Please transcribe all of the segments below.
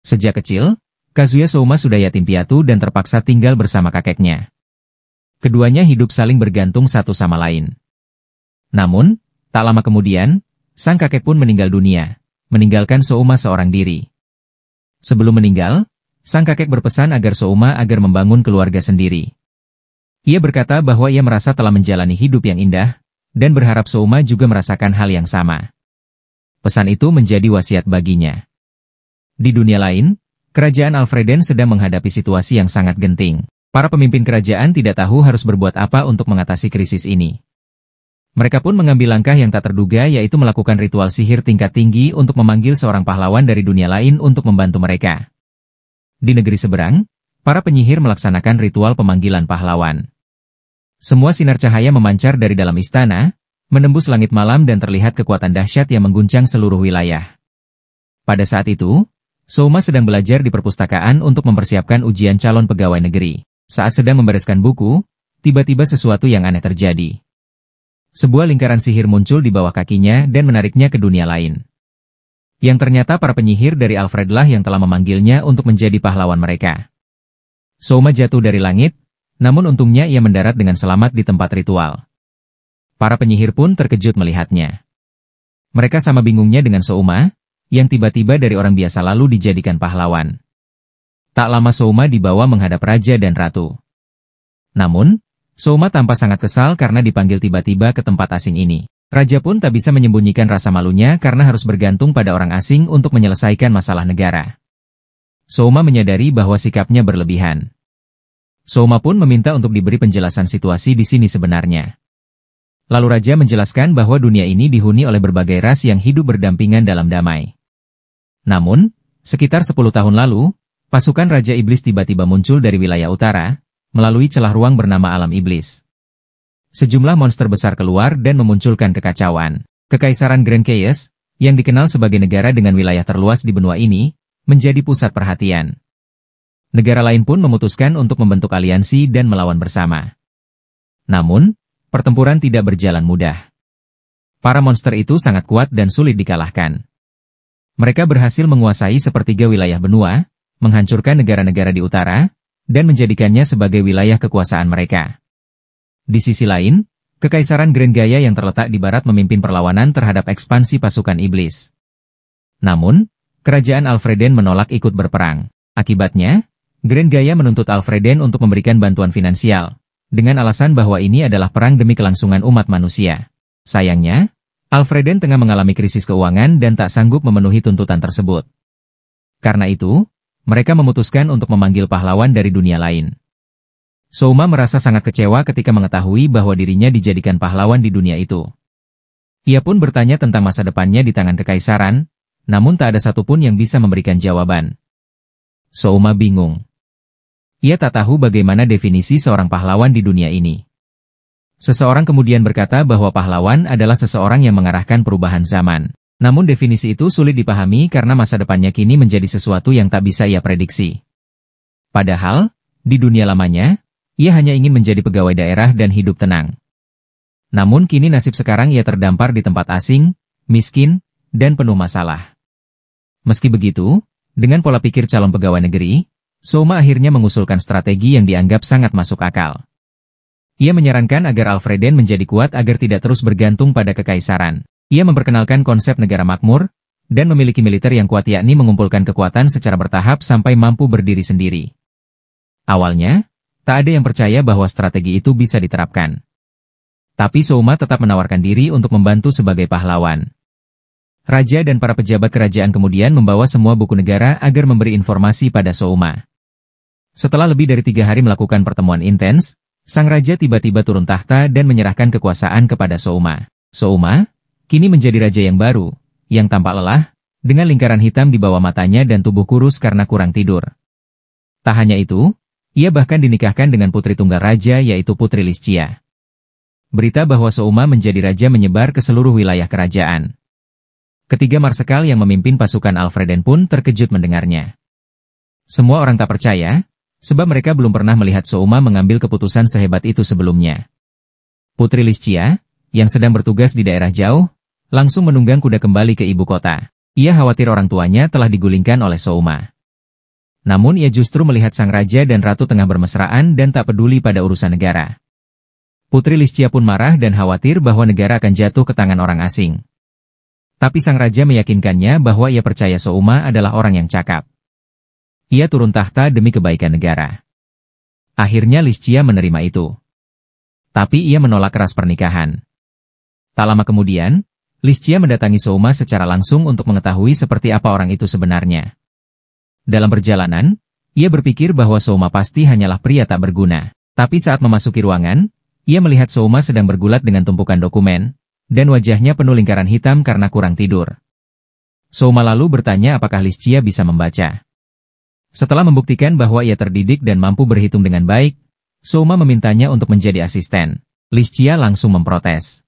Sejak kecil, Kazuya Souma sudah yatim piatu dan terpaksa tinggal bersama kakeknya. Keduanya hidup saling bergantung satu sama lain. Namun, tak lama kemudian, sang kakek pun meninggal dunia, meninggalkan Souma seorang diri. Sebelum meninggal, sang kakek berpesan agar Souma agar membangun keluarga sendiri. Ia berkata bahwa ia merasa telah menjalani hidup yang indah, dan berharap Souma juga merasakan hal yang sama. Pesan itu menjadi wasiat baginya. Di dunia lain, kerajaan Alfreden sedang menghadapi situasi yang sangat genting. Para pemimpin kerajaan tidak tahu harus berbuat apa untuk mengatasi krisis ini. Mereka pun mengambil langkah yang tak terduga, yaitu melakukan ritual sihir tingkat tinggi untuk memanggil seorang pahlawan dari dunia lain untuk membantu mereka. Di negeri seberang, para penyihir melaksanakan ritual pemanggilan pahlawan. Semua sinar cahaya memancar dari dalam istana, menembus langit malam dan terlihat kekuatan dahsyat yang mengguncang seluruh wilayah. Pada saat itu, Souma sedang belajar di perpustakaan untuk mempersiapkan ujian calon pegawai negeri. Saat sedang membereskan buku, tiba-tiba sesuatu yang aneh terjadi. Sebuah lingkaran sihir muncul di bawah kakinya dan menariknya ke dunia lain. Yang ternyata para penyihir dari Alfred lah yang telah memanggilnya untuk menjadi pahlawan mereka. Souma jatuh dari langit, namun untungnya ia mendarat dengan selamat di tempat ritual. Para penyihir pun terkejut melihatnya. Mereka sama bingungnya dengan Souma, yang tiba-tiba dari orang biasa lalu dijadikan pahlawan. Tak lama Souma dibawa menghadap raja dan ratu. Namun, Souma tampak sangat kesal karena dipanggil tiba-tiba ke tempat asing ini. Raja pun tak bisa menyembunyikan rasa malunya karena harus bergantung pada orang asing untuk menyelesaikan masalah negara. Souma menyadari bahwa sikapnya berlebihan. Souma pun meminta untuk diberi penjelasan situasi di sini sebenarnya. Lalu raja menjelaskan bahwa dunia ini dihuni oleh berbagai ras yang hidup berdampingan dalam damai. Namun, sekitar 10 tahun lalu, pasukan Raja Iblis tiba-tiba muncul dari wilayah utara, melalui celah ruang bernama Alam Iblis. Sejumlah monster besar keluar dan memunculkan kekacauan. Kekaisaran Grand Chaos, yang dikenal sebagai negara dengan wilayah terluas di benua ini, menjadi pusat perhatian. Negara lain pun memutuskan untuk membentuk aliansi dan melawan bersama. Namun, pertempuran tidak berjalan mudah. Para monster itu sangat kuat dan sulit dikalahkan. Mereka berhasil menguasai sepertiga wilayah benua, menghancurkan negara-negara di utara, dan menjadikannya sebagai wilayah kekuasaan mereka. Di sisi lain, Kekaisaran Grand Gaia yang terletak di barat memimpin perlawanan terhadap ekspansi pasukan iblis. Namun, kerajaan Alfreden menolak ikut berperang. Akibatnya, Grand Gaia menuntut Alfreden untuk memberikan bantuan finansial, dengan alasan bahwa ini adalah perang demi kelangsungan umat manusia. Sayangnya, Alfreden tengah mengalami krisis keuangan dan tak sanggup memenuhi tuntutan tersebut. Karena itu, mereka memutuskan untuk memanggil pahlawan dari dunia lain. Souma merasa sangat kecewa ketika mengetahui bahwa dirinya dijadikan pahlawan di dunia itu. Ia pun bertanya tentang masa depannya di tangan kekaisaran, namun tak ada satupun yang bisa memberikan jawaban. Souma bingung. Ia tak tahu bagaimana definisi seorang pahlawan di dunia ini. Seseorang kemudian berkata bahwa pahlawan adalah seseorang yang mengarahkan perubahan zaman. Namun definisi itu sulit dipahami karena masa depannya kini menjadi sesuatu yang tak bisa ia prediksi. Padahal, di dunia lamanya, ia hanya ingin menjadi pegawai daerah dan hidup tenang. Namun kini nasib sekarang ia terdampar di tempat asing, miskin, dan penuh masalah. Meski begitu, dengan pola pikir calon pegawai negeri, Souma akhirnya mengusulkan strategi yang dianggap sangat masuk akal. Ia menyarankan agar Alfreden menjadi kuat agar tidak terus bergantung pada kekaisaran. Ia memperkenalkan konsep negara makmur, dan memiliki militer yang kuat yakni mengumpulkan kekuatan secara bertahap sampai mampu berdiri sendiri. Awalnya, tak ada yang percaya bahwa strategi itu bisa diterapkan. Tapi Souma tetap menawarkan diri untuk membantu sebagai pahlawan. Raja dan para pejabat kerajaan kemudian membawa semua buku negara agar memberi informasi pada Souma. Setelah lebih dari 3 hari melakukan pertemuan intens, sang raja tiba-tiba turun tahta dan menyerahkan kekuasaan kepada Souma. Souma, kini menjadi raja yang baru, yang tampak lelah, dengan lingkaran hitam di bawah matanya dan tubuh kurus karena kurang tidur. Tak hanya itu, ia bahkan dinikahkan dengan putri tunggal raja yaitu Putri Liscia. Berita bahwa Souma menjadi raja menyebar ke seluruh wilayah kerajaan. Ketiga marsekal yang memimpin pasukan Alfreden pun terkejut mendengarnya. Semua orang tak percaya, sebab mereka belum pernah melihat Souma mengambil keputusan sehebat itu sebelumnya. Putri Liscia, yang sedang bertugas di daerah jauh, langsung menunggang kuda kembali ke ibu kota. Ia khawatir orang tuanya telah digulingkan oleh Souma. Namun ia justru melihat sang raja dan ratu tengah bermesraan dan tak peduli pada urusan negara. Putri Listia pun marah dan khawatir bahwa negara akan jatuh ke tangan orang asing. Tapi sang raja meyakinkannya bahwa ia percaya Souma adalah orang yang cakap. Ia turun tahta demi kebaikan negara. Akhirnya Listia menerima itu. Tapi ia menolak keras pernikahan. Tak lama kemudian, Listia mendatangi Souma secara langsung untuk mengetahui seperti apa orang itu sebenarnya. Dalam perjalanan, ia berpikir bahwa Souma pasti hanyalah pria tak berguna. Tapi saat memasuki ruangan, ia melihat Souma sedang bergulat dengan tumpukan dokumen, dan wajahnya penuh lingkaran hitam karena kurang tidur. Souma lalu bertanya apakah Listia bisa membaca. Setelah membuktikan bahwa ia terdidik dan mampu berhitung dengan baik, Souma memintanya untuk menjadi asisten. Listia langsung memprotes.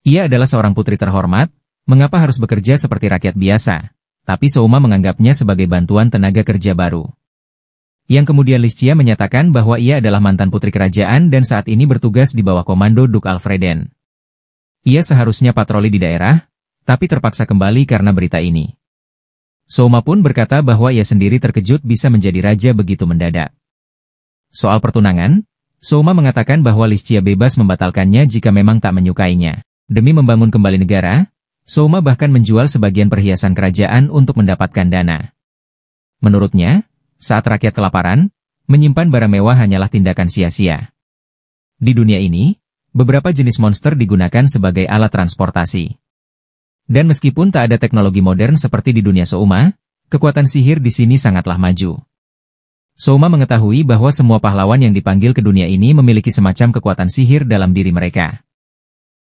Ia adalah seorang putri terhormat, mengapa harus bekerja seperti rakyat biasa? Tapi Souma menganggapnya sebagai bantuan tenaga kerja baru. Yang kemudian Listia menyatakan bahwa ia adalah mantan putri kerajaan dan saat ini bertugas di bawah komando Duke Alfreden. Ia seharusnya patroli di daerah, tapi terpaksa kembali karena berita ini. Souma pun berkata bahwa ia sendiri terkejut bisa menjadi raja begitu mendadak. Soal pertunangan, Souma mengatakan bahwa Listia bebas membatalkannya jika memang tak menyukainya. Demi membangun kembali negara, Souma bahkan menjual sebagian perhiasan kerajaan untuk mendapatkan dana. Menurutnya, saat rakyat kelaparan, menyimpan barang mewah hanyalah tindakan sia-sia. Di dunia ini, beberapa jenis monster digunakan sebagai alat transportasi. Dan meskipun tak ada teknologi modern seperti di dunia Souma, kekuatan sihir di sini sangatlah maju. Souma mengetahui bahwa semua pahlawan yang dipanggil ke dunia ini memiliki semacam kekuatan sihir dalam diri mereka.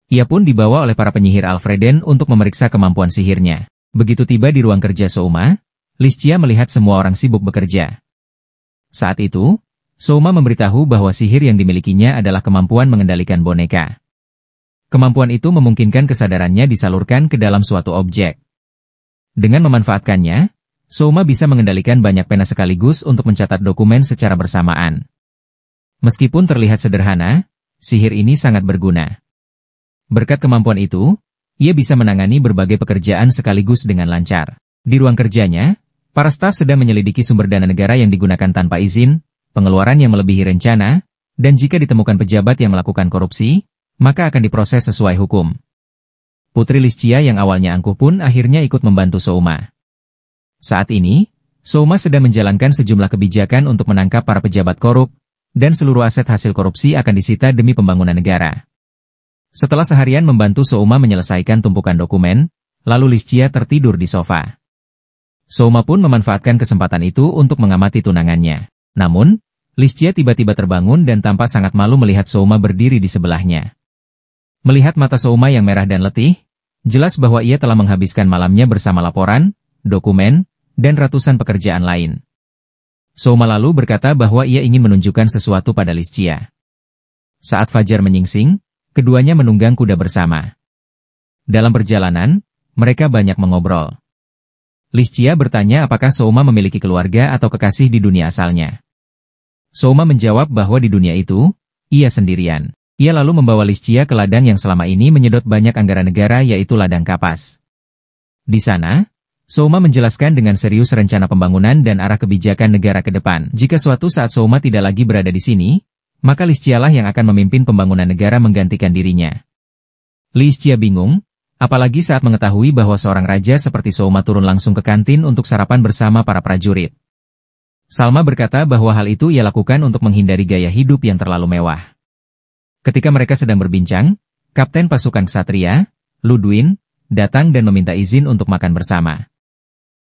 Ia pun dibawa oleh para penyihir Alfreden untuk memeriksa kemampuan sihirnya. Begitu tiba di ruang kerja Souma, Listia melihat semua orang sibuk bekerja. Saat itu, Souma memberitahu bahwa sihir yang dimilikinya adalah kemampuan mengendalikan boneka. Kemampuan itu memungkinkan kesadarannya disalurkan ke dalam suatu objek. Dengan memanfaatkannya, Souma bisa mengendalikan banyak pena sekaligus untuk mencatat dokumen secara bersamaan. Meskipun terlihat sederhana, sihir ini sangat berguna. Berkat kemampuan itu, ia bisa menangani berbagai pekerjaan sekaligus dengan lancar. Di ruang kerjanya, para staf sedang menyelidiki sumber dana negara yang digunakan tanpa izin, pengeluaran yang melebihi rencana, dan jika ditemukan pejabat yang melakukan korupsi, maka akan diproses sesuai hukum. Putri Listia yang awalnya angkuh pun akhirnya ikut membantu Souma. Saat ini, Souma sedang menjalankan sejumlah kebijakan untuk menangkap para pejabat korup, dan seluruh aset hasil korupsi akan disita demi pembangunan negara. Setelah seharian membantu Souma menyelesaikan tumpukan dokumen, lalu Listia tertidur di sofa. Souma pun memanfaatkan kesempatan itu untuk mengamati tunangannya. Namun, Listia tiba-tiba terbangun dan tampak sangat malu melihat Souma berdiri di sebelahnya. Melihat mata Souma yang merah dan letih, jelas bahwa ia telah menghabiskan malamnya bersama laporan, dokumen, dan ratusan pekerjaan lain. Souma lalu berkata bahwa ia ingin menunjukkan sesuatu pada Listia. Saat fajar menyingsing, keduanya menunggang kuda bersama. Dalam perjalanan, mereka banyak mengobrol. Listia bertanya apakah Souma memiliki keluarga atau kekasih di dunia asalnya. Souma menjawab bahwa di dunia itu, ia sendirian. Ia lalu membawa Listia ke ladang yang selama ini menyedot banyak anggaran negara yaitu ladang kapas. Di sana, Souma menjelaskan dengan serius rencana pembangunan dan arah kebijakan negara ke depan. Jika suatu saat Souma tidak lagi berada di sini, maka Listialah yang akan memimpin pembangunan negara menggantikan dirinya. Listia bingung, apalagi saat mengetahui bahwa seorang raja seperti Souma turun langsung ke kantin untuk sarapan bersama para prajurit. Salma berkata bahwa hal itu ia lakukan untuk menghindari gaya hidup yang terlalu mewah. Ketika mereka sedang berbincang, Kapten Pasukan Ksatria, Ludwin, datang dan meminta izin untuk makan bersama.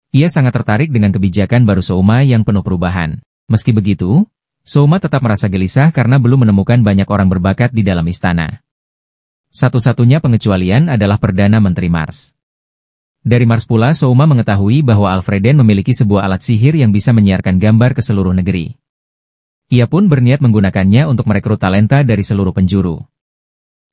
Ia sangat tertarik dengan kebijakan baru Souma yang penuh perubahan. Meski begitu, Souma tetap merasa gelisah karena belum menemukan banyak orang berbakat di dalam istana. Satu-satunya pengecualian adalah Perdana Menteri Mars. Dari Mars pula Souma mengetahui bahwa Alfreden memiliki sebuah alat sihir yang bisa menyiarkan gambar ke seluruh negeri. Ia pun berniat menggunakannya untuk merekrut talenta dari seluruh penjuru.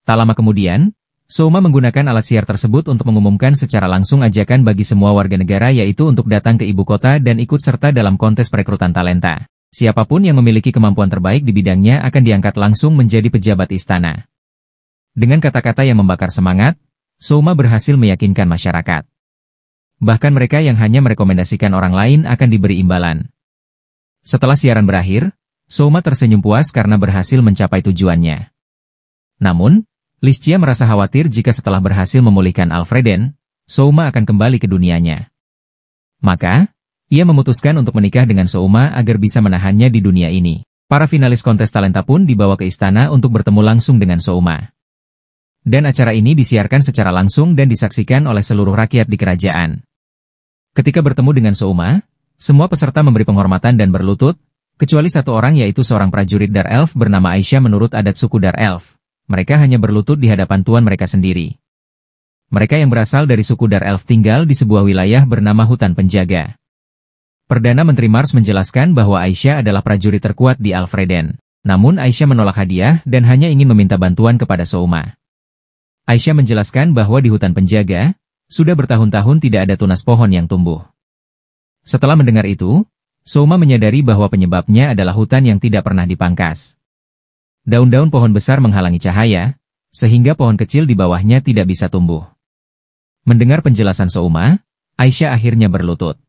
Tak lama kemudian, Souma menggunakan alat sihir tersebut untuk mengumumkan secara langsung ajakan bagi semua warga negara yaitu untuk datang ke ibu kota dan ikut serta dalam kontes perekrutan talenta. Siapapun yang memiliki kemampuan terbaik di bidangnya akan diangkat langsung menjadi pejabat istana. Dengan kata-kata yang membakar semangat, Souma berhasil meyakinkan masyarakat. Bahkan mereka yang hanya merekomendasikan orang lain akan diberi imbalan. Setelah siaran berakhir, Souma tersenyum puas karena berhasil mencapai tujuannya. Namun, Liscia merasa khawatir jika setelah berhasil memulihkan Alfreden, Souma akan kembali ke dunianya. Maka, ia memutuskan untuk menikah dengan Souma agar bisa menahannya di dunia ini. Para finalis kontes talenta pun dibawa ke istana untuk bertemu langsung dengan Souma. Dan acara ini disiarkan secara langsung dan disaksikan oleh seluruh rakyat di kerajaan. Ketika bertemu dengan Souma, semua peserta memberi penghormatan dan berlutut, kecuali satu orang yaitu seorang prajurit Dar Elf bernama Aisyah menurut adat suku Dar Elf. Mereka hanya berlutut di hadapan tuan mereka sendiri. Mereka yang berasal dari suku Dar Elf tinggal di sebuah wilayah bernama Hutan Penjaga. Perdana Menteri Mars menjelaskan bahwa Aisyah adalah prajurit terkuat di Alfreden. Namun Aisyah menolak hadiah dan hanya ingin meminta bantuan kepada Souma. Aisyah menjelaskan bahwa di Hutan Penjaga, sudah bertahun-tahun tidak ada tunas pohon yang tumbuh. Setelah mendengar itu, Souma menyadari bahwa penyebabnya adalah hutan yang tidak pernah dipangkas. Daun-daun pohon besar menghalangi cahaya, sehingga pohon kecil di bawahnya tidak bisa tumbuh. Mendengar penjelasan Souma, Aisyah akhirnya berlutut.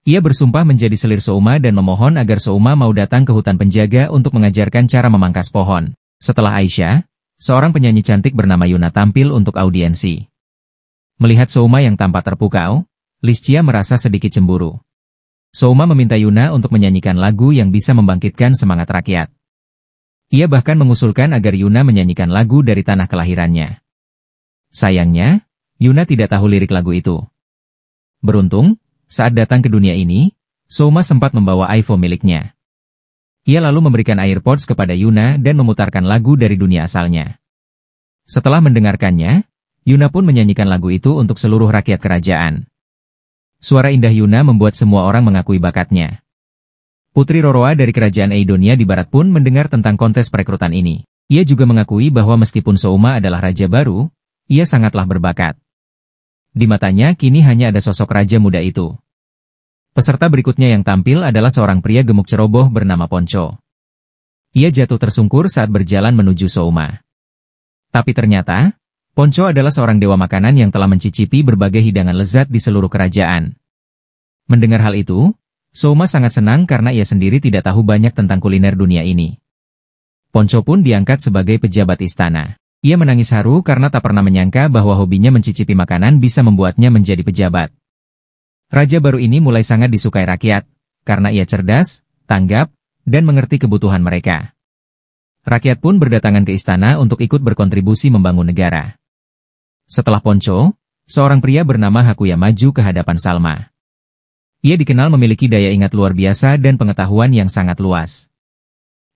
Ia bersumpah menjadi selir Souma dan memohon agar Souma mau datang ke Hutan Penjaga untuk mengajarkan cara memangkas pohon. Setelah Aisyah, seorang penyanyi cantik bernama Yuna tampil untuk audiensi. Melihat Souma yang tampak terpukau, Liscia merasa sedikit cemburu. Souma meminta Yuna untuk menyanyikan lagu yang bisa membangkitkan semangat rakyat. Ia bahkan mengusulkan agar Yuna menyanyikan lagu dari tanah kelahirannya. Sayangnya, Yuna tidak tahu lirik lagu itu. Beruntung, saat datang ke dunia ini, Souma sempat membawa iPhone miliknya. Ia lalu memberikan AirPods kepada Yuna dan memutarkan lagu dari dunia asalnya. Setelah mendengarkannya, Yuna pun menyanyikan lagu itu untuk seluruh rakyat kerajaan. Suara indah Yuna membuat semua orang mengakui bakatnya. Putri Roroa dari kerajaan Eidonia di barat pun mendengar tentang kontes perekrutan ini. Ia juga mengakui bahwa meskipun Souma adalah raja baru, ia sangatlah berbakat. Di matanya kini hanya ada sosok raja muda itu. Peserta berikutnya yang tampil adalah seorang pria gemuk ceroboh bernama Ponco. Ia jatuh tersungkur saat berjalan menuju Souma. Tapi ternyata, Ponco adalah seorang dewa makanan yang telah mencicipi berbagai hidangan lezat di seluruh kerajaan. Mendengar hal itu, Souma sangat senang karena ia sendiri tidak tahu banyak tentang kuliner dunia ini. Ponco pun diangkat sebagai pejabat istana. Ia menangis haru karena tak pernah menyangka bahwa hobinya mencicipi makanan bisa membuatnya menjadi pejabat. Raja baru ini mulai sangat disukai rakyat, karena ia cerdas, tanggap, dan mengerti kebutuhan mereka. Rakyat pun berdatangan ke istana untuk ikut berkontribusi membangun negara. Setelah Ponco, seorang pria bernama Hakuya maju ke hadapan Salma. Ia dikenal memiliki daya ingat luar biasa dan pengetahuan yang sangat luas.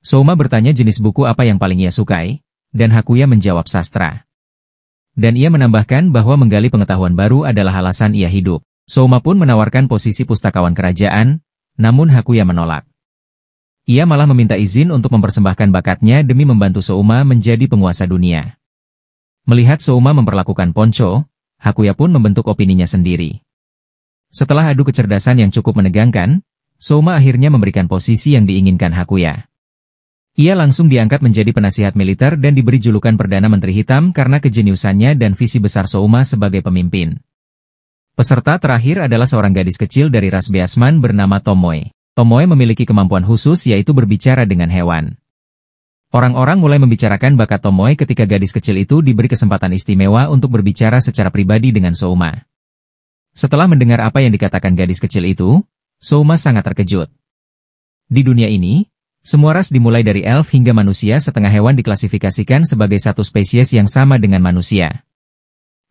Souma bertanya jenis buku apa yang paling ia sukai, dan Hakuya menjawab sastra. Dan ia menambahkan bahwa menggali pengetahuan baru adalah alasan ia hidup. Souma pun menawarkan posisi pustakawan kerajaan, namun Hakuya menolak. Ia malah meminta izin untuk mempersembahkan bakatnya demi membantu Souma menjadi penguasa dunia. Melihat Souma memperlakukan Ponco, Hakuya pun membentuk opininya sendiri. Setelah adu kecerdasan yang cukup menegangkan, Souma akhirnya memberikan posisi yang diinginkan Hakuya. Ia langsung diangkat menjadi penasihat militer dan diberi julukan Perdana Menteri Hitam karena kejeniusannya dan visi besar Souma sebagai pemimpin. Peserta terakhir adalah seorang gadis kecil dari ras Beasman bernama Tomoe. Tomoe memiliki kemampuan khusus yaitu berbicara dengan hewan. Orang-orang mulai membicarakan bakat Tomoe ketika gadis kecil itu diberi kesempatan istimewa untuk berbicara secara pribadi dengan Souma. Setelah mendengar apa yang dikatakan gadis kecil itu, Souma sangat terkejut. Di dunia ini, semua ras dimulai dari elf hingga manusia setengah hewan diklasifikasikan sebagai satu spesies yang sama dengan manusia.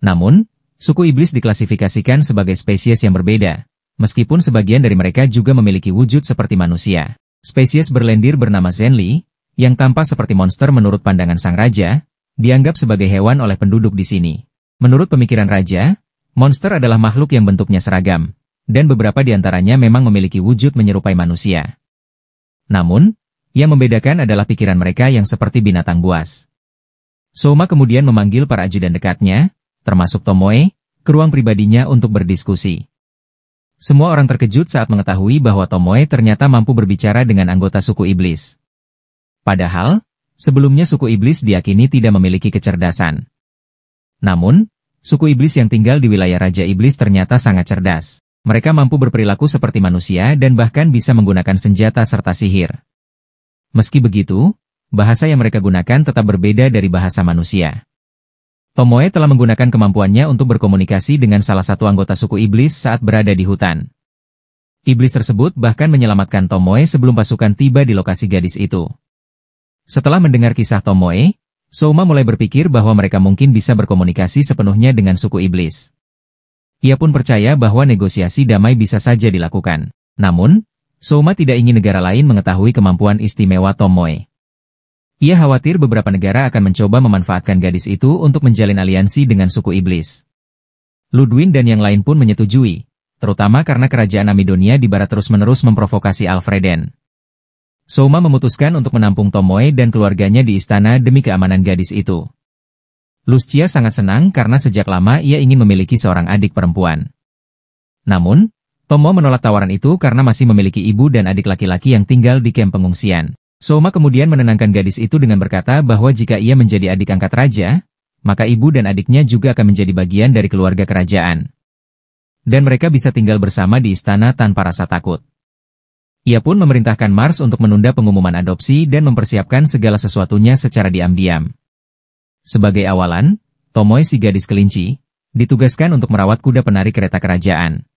Namun, suku iblis diklasifikasikan sebagai spesies yang berbeda, meskipun sebagian dari mereka juga memiliki wujud seperti manusia. Spesies berlendir bernama Zenli, yang tampak seperti monster menurut pandangan sang raja, dianggap sebagai hewan oleh penduduk di sini. Menurut pemikiran raja, monster adalah makhluk yang bentuknya seragam, dan beberapa di antaranya memang memiliki wujud menyerupai manusia. Namun, yang membedakan adalah pikiran mereka yang seperti binatang buas. Souma kemudian memanggil para ajudan dekatnya, termasuk Tomoe, ke ruang pribadinya untuk berdiskusi. Semua orang terkejut saat mengetahui bahwa Tomoe ternyata mampu berbicara dengan anggota suku iblis. Padahal, sebelumnya suku iblis diyakini tidak memiliki kecerdasan. Namun, suku iblis yang tinggal di wilayah Raja Iblis ternyata sangat cerdas. Mereka mampu berperilaku seperti manusia dan bahkan bisa menggunakan senjata serta sihir. Meski begitu, bahasa yang mereka gunakan tetap berbeda dari bahasa manusia. Tomoe telah menggunakan kemampuannya untuk berkomunikasi dengan salah satu anggota suku iblis saat berada di hutan. Iblis tersebut bahkan menyelamatkan Tomoe sebelum pasukan tiba di lokasi gadis itu. Setelah mendengar kisah Tomoe, Souma mulai berpikir bahwa mereka mungkin bisa berkomunikasi sepenuhnya dengan suku iblis. Ia pun percaya bahwa negosiasi damai bisa saja dilakukan. Namun, Souma tidak ingin negara lain mengetahui kemampuan istimewa Tomoe. Ia khawatir beberapa negara akan mencoba memanfaatkan gadis itu untuk menjalin aliansi dengan suku iblis. Ludwig dan yang lain pun menyetujui, terutama karena kerajaan Amidonia di barat terus-menerus memprovokasi Alfreden. Souma memutuskan untuk menampung Tomoe dan keluarganya di istana demi keamanan gadis itu. Lucia sangat senang karena sejak lama ia ingin memiliki seorang adik perempuan. Namun, Tomo menolak tawaran itu karena masih memiliki ibu dan adik laki-laki yang tinggal di kamp pengungsian. Souma kemudian menenangkan gadis itu dengan berkata bahwa jika ia menjadi adik angkat raja, maka ibu dan adiknya juga akan menjadi bagian dari keluarga kerajaan. Dan mereka bisa tinggal bersama di istana tanpa rasa takut. Ia pun memerintahkan Mars untuk menunda pengumuman adopsi dan mempersiapkan segala sesuatunya secara diam-diam. Sebagai awalan, Tomoe si gadis kelinci, ditugaskan untuk merawat kuda penari kereta kerajaan.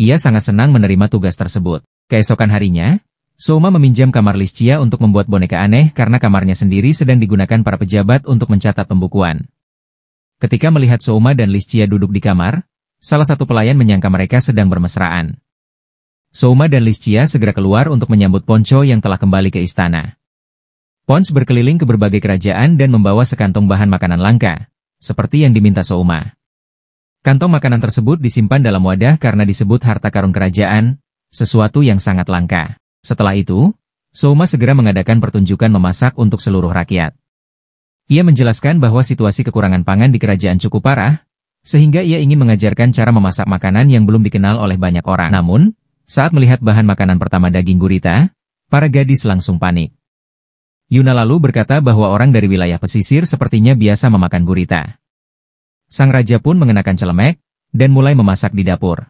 Ia sangat senang menerima tugas tersebut. Keesokan harinya, Souma meminjam kamar Lucia untuk membuat boneka aneh karena kamarnya sendiri sedang digunakan para pejabat untuk mencatat pembukuan. Ketika melihat Souma dan Lucia duduk di kamar, salah satu pelayan menyangka mereka sedang bermesraan. Souma dan Lucia segera keluar untuk menyambut Poncho yang telah kembali ke istana. Poncho berkeliling ke berbagai kerajaan dan membawa sekantong bahan makanan langka, seperti yang diminta Souma. Kantong makanan tersebut disimpan dalam wadah karena disebut harta karun kerajaan, sesuatu yang sangat langka. Setelah itu, Souma segera mengadakan pertunjukan memasak untuk seluruh rakyat. Ia menjelaskan bahwa situasi kekurangan pangan di kerajaan cukup parah, sehingga ia ingin mengajarkan cara memasak makanan yang belum dikenal oleh banyak orang. Namun, saat melihat bahan makanan pertama daging gurita, para gadis langsung panik. Yuna lalu berkata bahwa orang dari wilayah pesisir sepertinya biasa memakan gurita. Sang raja pun mengenakan celemek, dan mulai memasak di dapur.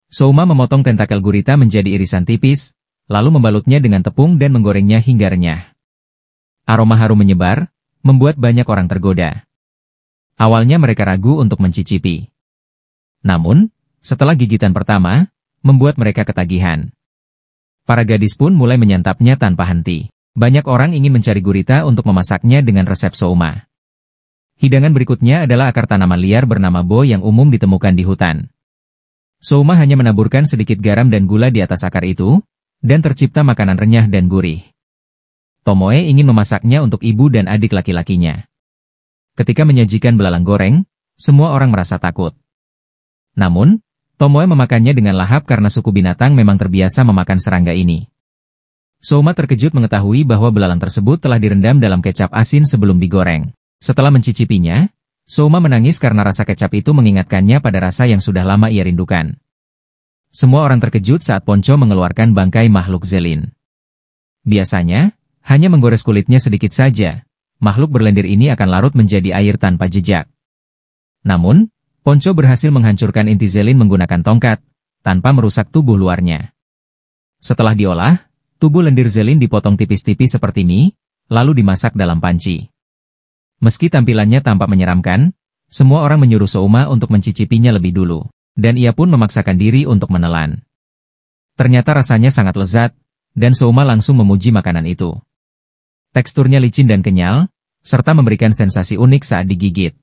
Souma memotong tentakel gurita menjadi irisan tipis, lalu membalutnya dengan tepung dan menggorengnya hingga renyah. Aroma harum menyebar, membuat banyak orang tergoda. Awalnya mereka ragu untuk mencicipi. Namun, setelah gigitan pertama, membuat mereka ketagihan. Para gadis pun mulai menyantapnya tanpa henti. Banyak orang ingin mencari gurita untuk memasaknya dengan resep Souma. Hidangan berikutnya adalah akar tanaman liar bernama bo yang umum ditemukan di hutan. Souma hanya menaburkan sedikit garam dan gula di atas akar itu, dan tercipta makanan renyah dan gurih. Tomoe ingin memasaknya untuk ibu dan adik laki-lakinya. Ketika menyajikan belalang goreng, semua orang merasa takut. Namun, Tomoe memakannya dengan lahap karena suku binatang memang terbiasa memakan serangga ini. Souma terkejut mengetahui bahwa belalang tersebut telah direndam dalam kecap asin sebelum digoreng. Setelah mencicipinya, Souma menangis karena rasa kecap itu mengingatkannya pada rasa yang sudah lama ia rindukan. Semua orang terkejut saat Poncho mengeluarkan bangkai makhluk Zelin. Biasanya, hanya menggores kulitnya sedikit saja, makhluk berlendir ini akan larut menjadi air tanpa jejak. Namun, Poncho berhasil menghancurkan inti Zelin menggunakan tongkat, tanpa merusak tubuh luarnya. Setelah diolah, tubuh lendir Zelin dipotong tipis-tipis seperti mie, lalu dimasak dalam panci. Meski tampilannya tampak menyeramkan, semua orang menyuruh Souma untuk mencicipinya lebih dulu, dan ia pun memaksakan diri untuk menelan. Ternyata rasanya sangat lezat, dan Souma langsung memuji makanan itu. Teksturnya licin dan kenyal, serta memberikan sensasi unik saat digigit.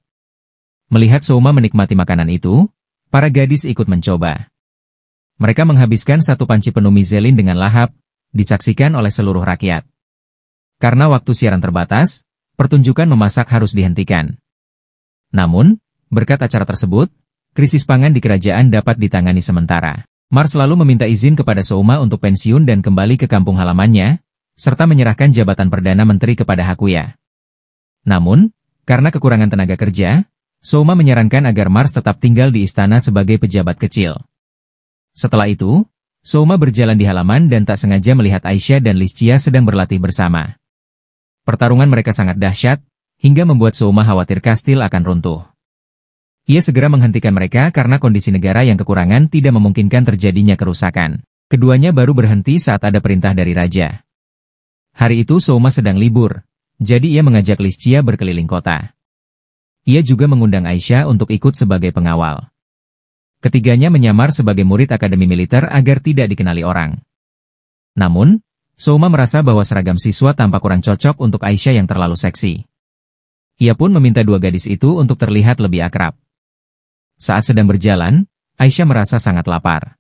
Melihat Souma menikmati makanan itu, para gadis ikut mencoba. Mereka menghabiskan satu panci penuh mie Zelin dengan lahap, disaksikan oleh seluruh rakyat. Karena waktu siaran terbatas, pertunjukan memasak harus dihentikan. Namun, berkat acara tersebut, krisis pangan di kerajaan dapat ditangani sementara. Mars lalu meminta izin kepada Souma untuk pensiun dan kembali ke kampung halamannya, serta menyerahkan jabatan Perdana Menteri kepada Hakuya. Namun, karena kekurangan tenaga kerja, Souma menyarankan agar Mars tetap tinggal di istana sebagai pejabat kecil. Setelah itu, Souma berjalan di halaman dan tak sengaja melihat Aisyah dan Lucia sedang berlatih bersama. Pertarungan mereka sangat dahsyat, hingga membuat Souma khawatir kastil akan runtuh. Ia segera menghentikan mereka karena kondisi negara yang kekurangan tidak memungkinkan terjadinya kerusakan. Keduanya baru berhenti saat ada perintah dari raja. Hari itu Souma sedang libur, jadi ia mengajak Listia berkeliling kota. Ia juga mengundang Aisyah untuk ikut sebagai pengawal. Ketiganya menyamar sebagai murid akademi militer agar tidak dikenali orang. Namun, Souma merasa bahwa seragam siswa tampak kurang cocok untuk Aisyah yang terlalu seksi. Ia pun meminta dua gadis itu untuk terlihat lebih akrab. Saat sedang berjalan, Aisyah merasa sangat lapar.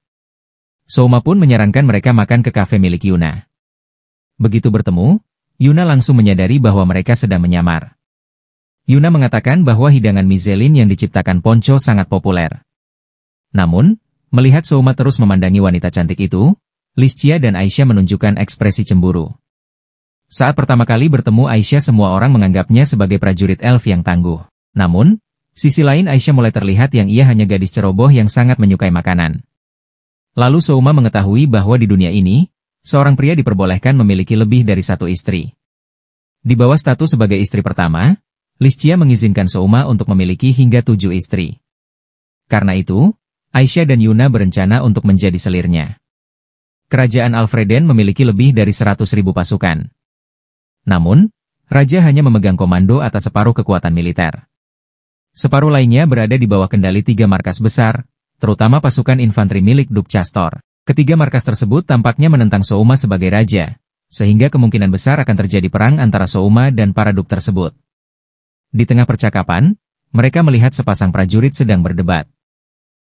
Souma pun menyarankan mereka makan ke kafe milik Yuna. Begitu bertemu, Yuna langsung menyadari bahwa mereka sedang menyamar. Yuna mengatakan bahwa hidangan Mizelin yang diciptakan Ponco sangat populer. Namun, melihat Souma terus memandangi wanita cantik itu, Listia dan Aisyah menunjukkan ekspresi cemburu. Saat pertama kali bertemu Aisyah, semua orang menganggapnya sebagai prajurit elf yang tangguh. Namun, sisi lain Aisyah mulai terlihat yang ia hanya gadis ceroboh yang sangat menyukai makanan. Lalu Souma mengetahui bahwa di dunia ini, seorang pria diperbolehkan memiliki lebih dari satu istri. Di bawah status sebagai istri pertama, Listia mengizinkan Souma untuk memiliki hingga 7 istri. Karena itu, Aisyah dan Yuna berencana untuk menjadi selirnya. Kerajaan Alfreden memiliki lebih dari 100.000 pasukan. Namun, raja hanya memegang komando atas separuh kekuatan militer. Separuh lainnya berada di bawah kendali 3 markas besar, terutama pasukan infanteri milik Duk Castor. Ketiga markas tersebut tampaknya menentang Souma sebagai raja, sehingga kemungkinan besar akan terjadi perang antara Souma dan para Duk tersebut. Di tengah percakapan, mereka melihat sepasang prajurit sedang berdebat.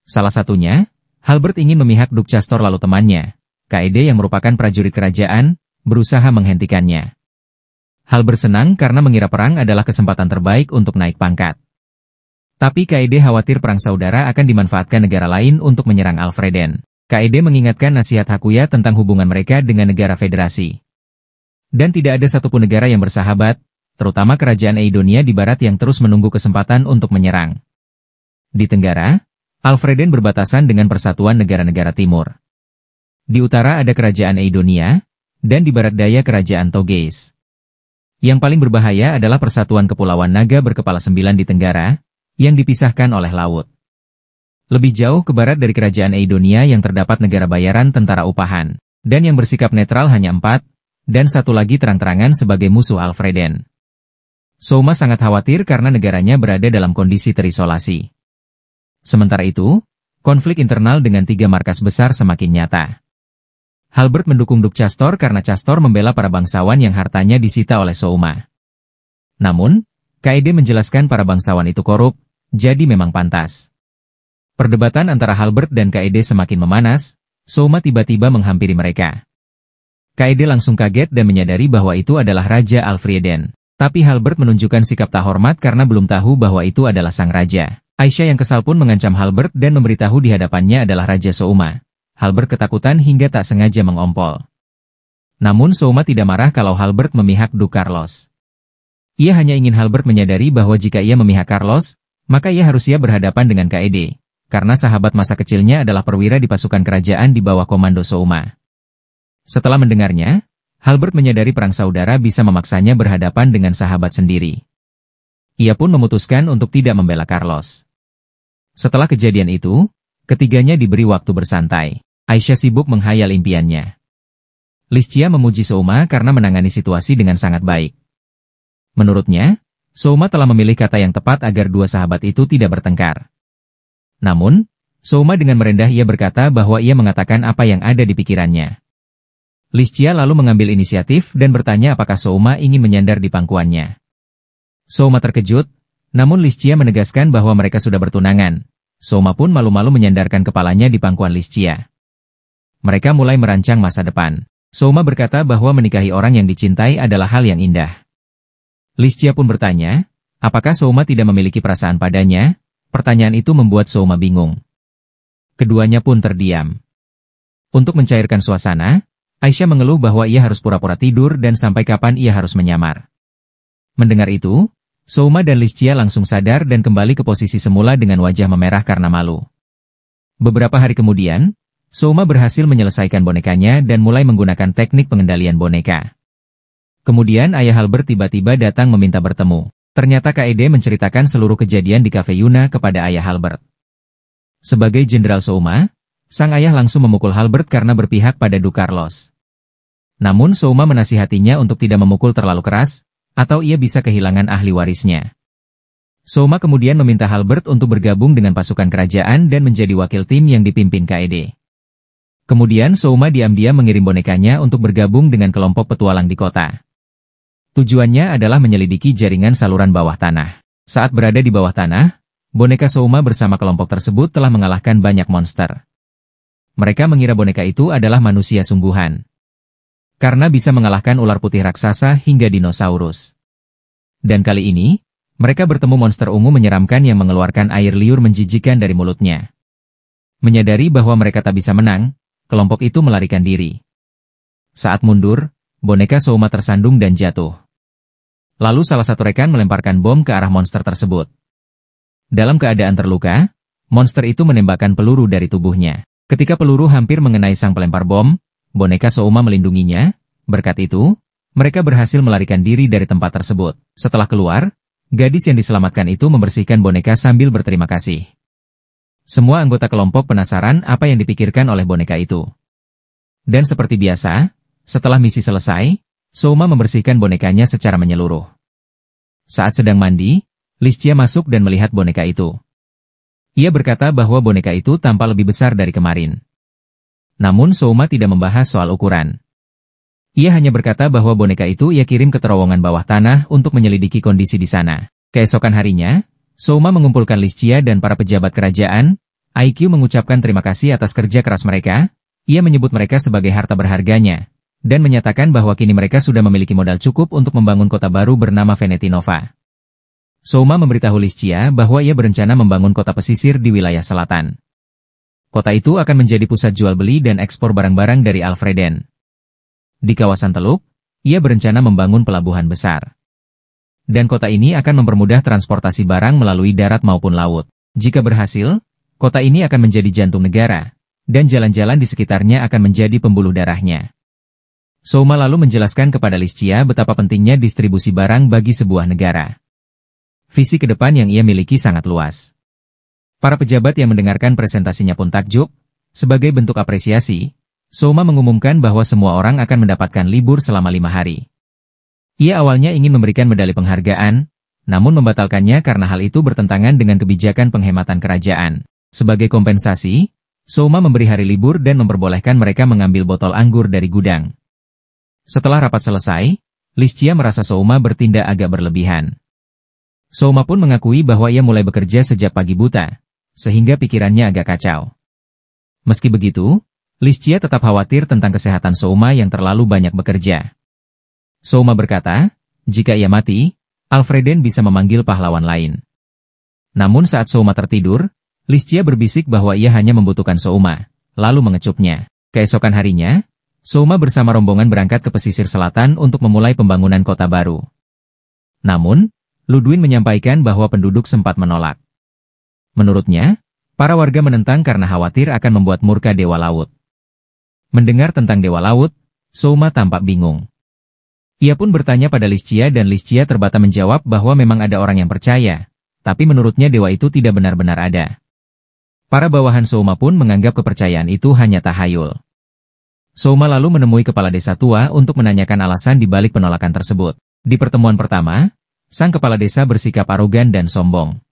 Salah satunya, Halbert ingin memihak Duk Castor lalu temannya, Kaede yang merupakan prajurit kerajaan, berusaha menghentikannya. Halbert senang karena mengira perang adalah kesempatan terbaik untuk naik pangkat. Tapi Kaede khawatir perang saudara akan dimanfaatkan negara lain untuk menyerang Alfreden. Kaede mengingatkan nasihat Hakuya tentang hubungan mereka dengan negara federasi. Dan tidak ada satupun negara yang bersahabat, terutama kerajaan Eidonia di barat yang terus menunggu kesempatan untuk menyerang. Di tenggara, Alfreden berbatasan dengan persatuan negara-negara timur. Di utara ada kerajaan Eidonia, dan di barat daya kerajaan Togeis. Yang paling berbahaya adalah persatuan Kepulauan Naga berkepala 9 di tenggara, yang dipisahkan oleh laut. Lebih jauh ke barat dari kerajaan Eidonia yang terdapat negara bayaran tentara upahan, dan yang bersikap netral hanya 4, dan satu lagi terang-terangan sebagai musuh Alfreden. Souma sangat khawatir karena negaranya berada dalam kondisi terisolasi. Sementara itu, konflik internal dengan 3 markas besar semakin nyata. Halbert mendukung Duk Castor karena Castor membela para bangsawan yang hartanya disita oleh Souma. Namun, Kaede menjelaskan para bangsawan itu korup, jadi memang pantas. Perdebatan antara Halbert dan Kaede semakin memanas, Souma tiba-tiba menghampiri mereka. Kaede langsung kaget dan menyadari bahwa itu adalah Raja Alfrieden. Tapi Halbert menunjukkan sikap tak hormat karena belum tahu bahwa itu adalah sang raja. Aisyah yang kesal pun mengancam Halbert dan memberitahu di hadapannya adalah Raja Souma. Halbert ketakutan hingga tak sengaja mengompol. Namun Souma tidak marah kalau Halbert memihak Duk Carlos. Ia hanya ingin Halbert menyadari bahwa jika ia memihak Carlos, maka ia harus siap berhadapan dengan Kaede, karena sahabat masa kecilnya adalah perwira di pasukan kerajaan di bawah komando Souma. Setelah mendengarnya, Halbert menyadari perang saudara bisa memaksanya berhadapan dengan sahabat sendiri. Ia pun memutuskan untuk tidak membela Carlos. Setelah kejadian itu, ketiganya diberi waktu bersantai. Aisyah sibuk menghayal impiannya. Listia memuji Souma karena menangani situasi dengan sangat baik. Menurutnya, Souma telah memilih kata yang tepat agar dua sahabat itu tidak bertengkar. Namun, Souma dengan merendah ia berkata bahwa ia mengatakan apa yang ada di pikirannya. Listia lalu mengambil inisiatif dan bertanya apakah Souma ingin menyandar di pangkuannya. Souma terkejut, namun Listia menegaskan bahwa mereka sudah bertunangan. Souma pun malu-malu menyandarkan kepalanya di pangkuan Listia. Mereka mulai merancang masa depan. Souma berkata bahwa menikahi orang yang dicintai adalah hal yang indah. Listia pun bertanya, apakah Souma tidak memiliki perasaan padanya? Pertanyaan itu membuat Souma bingung. Keduanya pun terdiam. Untuk mencairkan suasana, Aisyah mengeluh bahwa ia harus pura-pura tidur dan sampai kapan ia harus menyamar. Mendengar itu, Souma dan Listia langsung sadar dan kembali ke posisi semula dengan wajah memerah karena malu. Beberapa hari kemudian, Souma berhasil menyelesaikan bonekanya dan mulai menggunakan teknik pengendalian boneka. Kemudian ayah Halbert tiba-tiba datang meminta bertemu. Ternyata Kaede menceritakan seluruh kejadian di kafe Yuna kepada ayah Halbert. Sebagai Jenderal Souma, sang ayah langsung memukul Halbert karena berpihak pada Du Carlos. Namun Souma menasihatinya untuk tidak memukul terlalu keras, atau ia bisa kehilangan ahli warisnya. Souma kemudian meminta Halbert untuk bergabung dengan pasukan kerajaan dan menjadi wakil tim yang dipimpin Kaede. Kemudian Souma diam-diam mengirim bonekanya untuk bergabung dengan kelompok petualang di kota. Tujuannya adalah menyelidiki jaringan saluran bawah tanah. Saat berada di bawah tanah, boneka Souma bersama kelompok tersebut telah mengalahkan banyak monster. Mereka mengira boneka itu adalah manusia sungguhan. Karena bisa mengalahkan ular putih raksasa hingga dinosaurus. Dan kali ini, mereka bertemu monster ungu menyeramkan yang mengeluarkan air liur menjijikan dari mulutnya. Menyadari bahwa mereka tak bisa menang, kelompok itu melarikan diri. Saat mundur, boneka Souma tersandung dan jatuh. Lalu salah satu rekan melemparkan bom ke arah monster tersebut. Dalam keadaan terluka, monster itu menembakkan peluru dari tubuhnya. Ketika peluru hampir mengenai sang pelempar bom, boneka Souma melindunginya. Berkat itu, mereka berhasil melarikan diri dari tempat tersebut. Setelah keluar, gadis yang diselamatkan itu membersihkan boneka sambil berterima kasih. Semua anggota kelompok penasaran apa yang dipikirkan oleh boneka itu. Dan seperti biasa, setelah misi selesai, Souma membersihkan bonekanya secara menyeluruh. Saat sedang mandi, Liscia masuk dan melihat boneka itu. Ia berkata bahwa boneka itu tampak lebih besar dari kemarin. Namun Souma tidak membahas soal ukuran. Ia hanya berkata bahwa boneka itu ia kirim ke terowongan bawah tanah untuk menyelidiki kondisi di sana. Keesokan harinya, Souma mengumpulkan Liscia dan para pejabat kerajaan. IQ mengucapkan terima kasih atas kerja keras mereka. Ia menyebut mereka sebagai harta berharganya, dan menyatakan bahwa kini mereka sudah memiliki modal cukup untuk membangun kota baru bernama Veneti Nova. Souma memberitahu Liscia bahwa ia berencana membangun kota pesisir di wilayah selatan. Kota itu akan menjadi pusat jual beli dan ekspor barang-barang dari Alfreden. Di kawasan Teluk, ia berencana membangun pelabuhan besar. Dan kota ini akan mempermudah transportasi barang melalui darat maupun laut. Jika berhasil, kota ini akan menjadi jantung negara, dan jalan-jalan di sekitarnya akan menjadi pembuluh darahnya. Souma lalu menjelaskan kepada Liscia betapa pentingnya distribusi barang bagi sebuah negara. Visi ke depan yang ia miliki sangat luas. Para pejabat yang mendengarkan presentasinya pun takjub. Sebagai bentuk apresiasi, Souma mengumumkan bahwa semua orang akan mendapatkan libur selama 5 hari. Ia awalnya ingin memberikan medali penghargaan, namun membatalkannya karena hal itu bertentangan dengan kebijakan penghematan kerajaan. Sebagai kompensasi, Souma memberi hari libur dan memperbolehkan mereka mengambil botol anggur dari gudang. Setelah rapat selesai, Liscia merasa Souma bertindak agak berlebihan. Souma pun mengakui bahwa ia mulai bekerja sejak pagi buta, sehingga pikirannya agak kacau. Meski begitu, Liscia tetap khawatir tentang kesehatan Souma yang terlalu banyak bekerja. Souma berkata, jika ia mati, Alfreden bisa memanggil pahlawan lain. Namun saat Souma tertidur, Liscia berbisik bahwa ia hanya membutuhkan Souma, lalu mengecupnya. Keesokan harinya, Souma bersama rombongan berangkat ke pesisir selatan untuk memulai pembangunan kota baru. Namun, Ludwin menyampaikan bahwa penduduk sempat menolak. Menurutnya, para warga menentang karena khawatir akan membuat murka Dewa Laut. Mendengar tentang Dewa Laut, Souma tampak bingung. Ia pun bertanya pada Liscia dan Liscia terbata menjawab bahwa memang ada orang yang percaya, tapi menurutnya dewa itu tidak benar-benar ada. Para bawahan Souma pun menganggap kepercayaan itu hanya tahayul. Souma lalu menemui kepala desa tua untuk menanyakan alasan di balik penolakan tersebut. Di pertemuan pertama, sang kepala desa bersikap arogan dan sombong.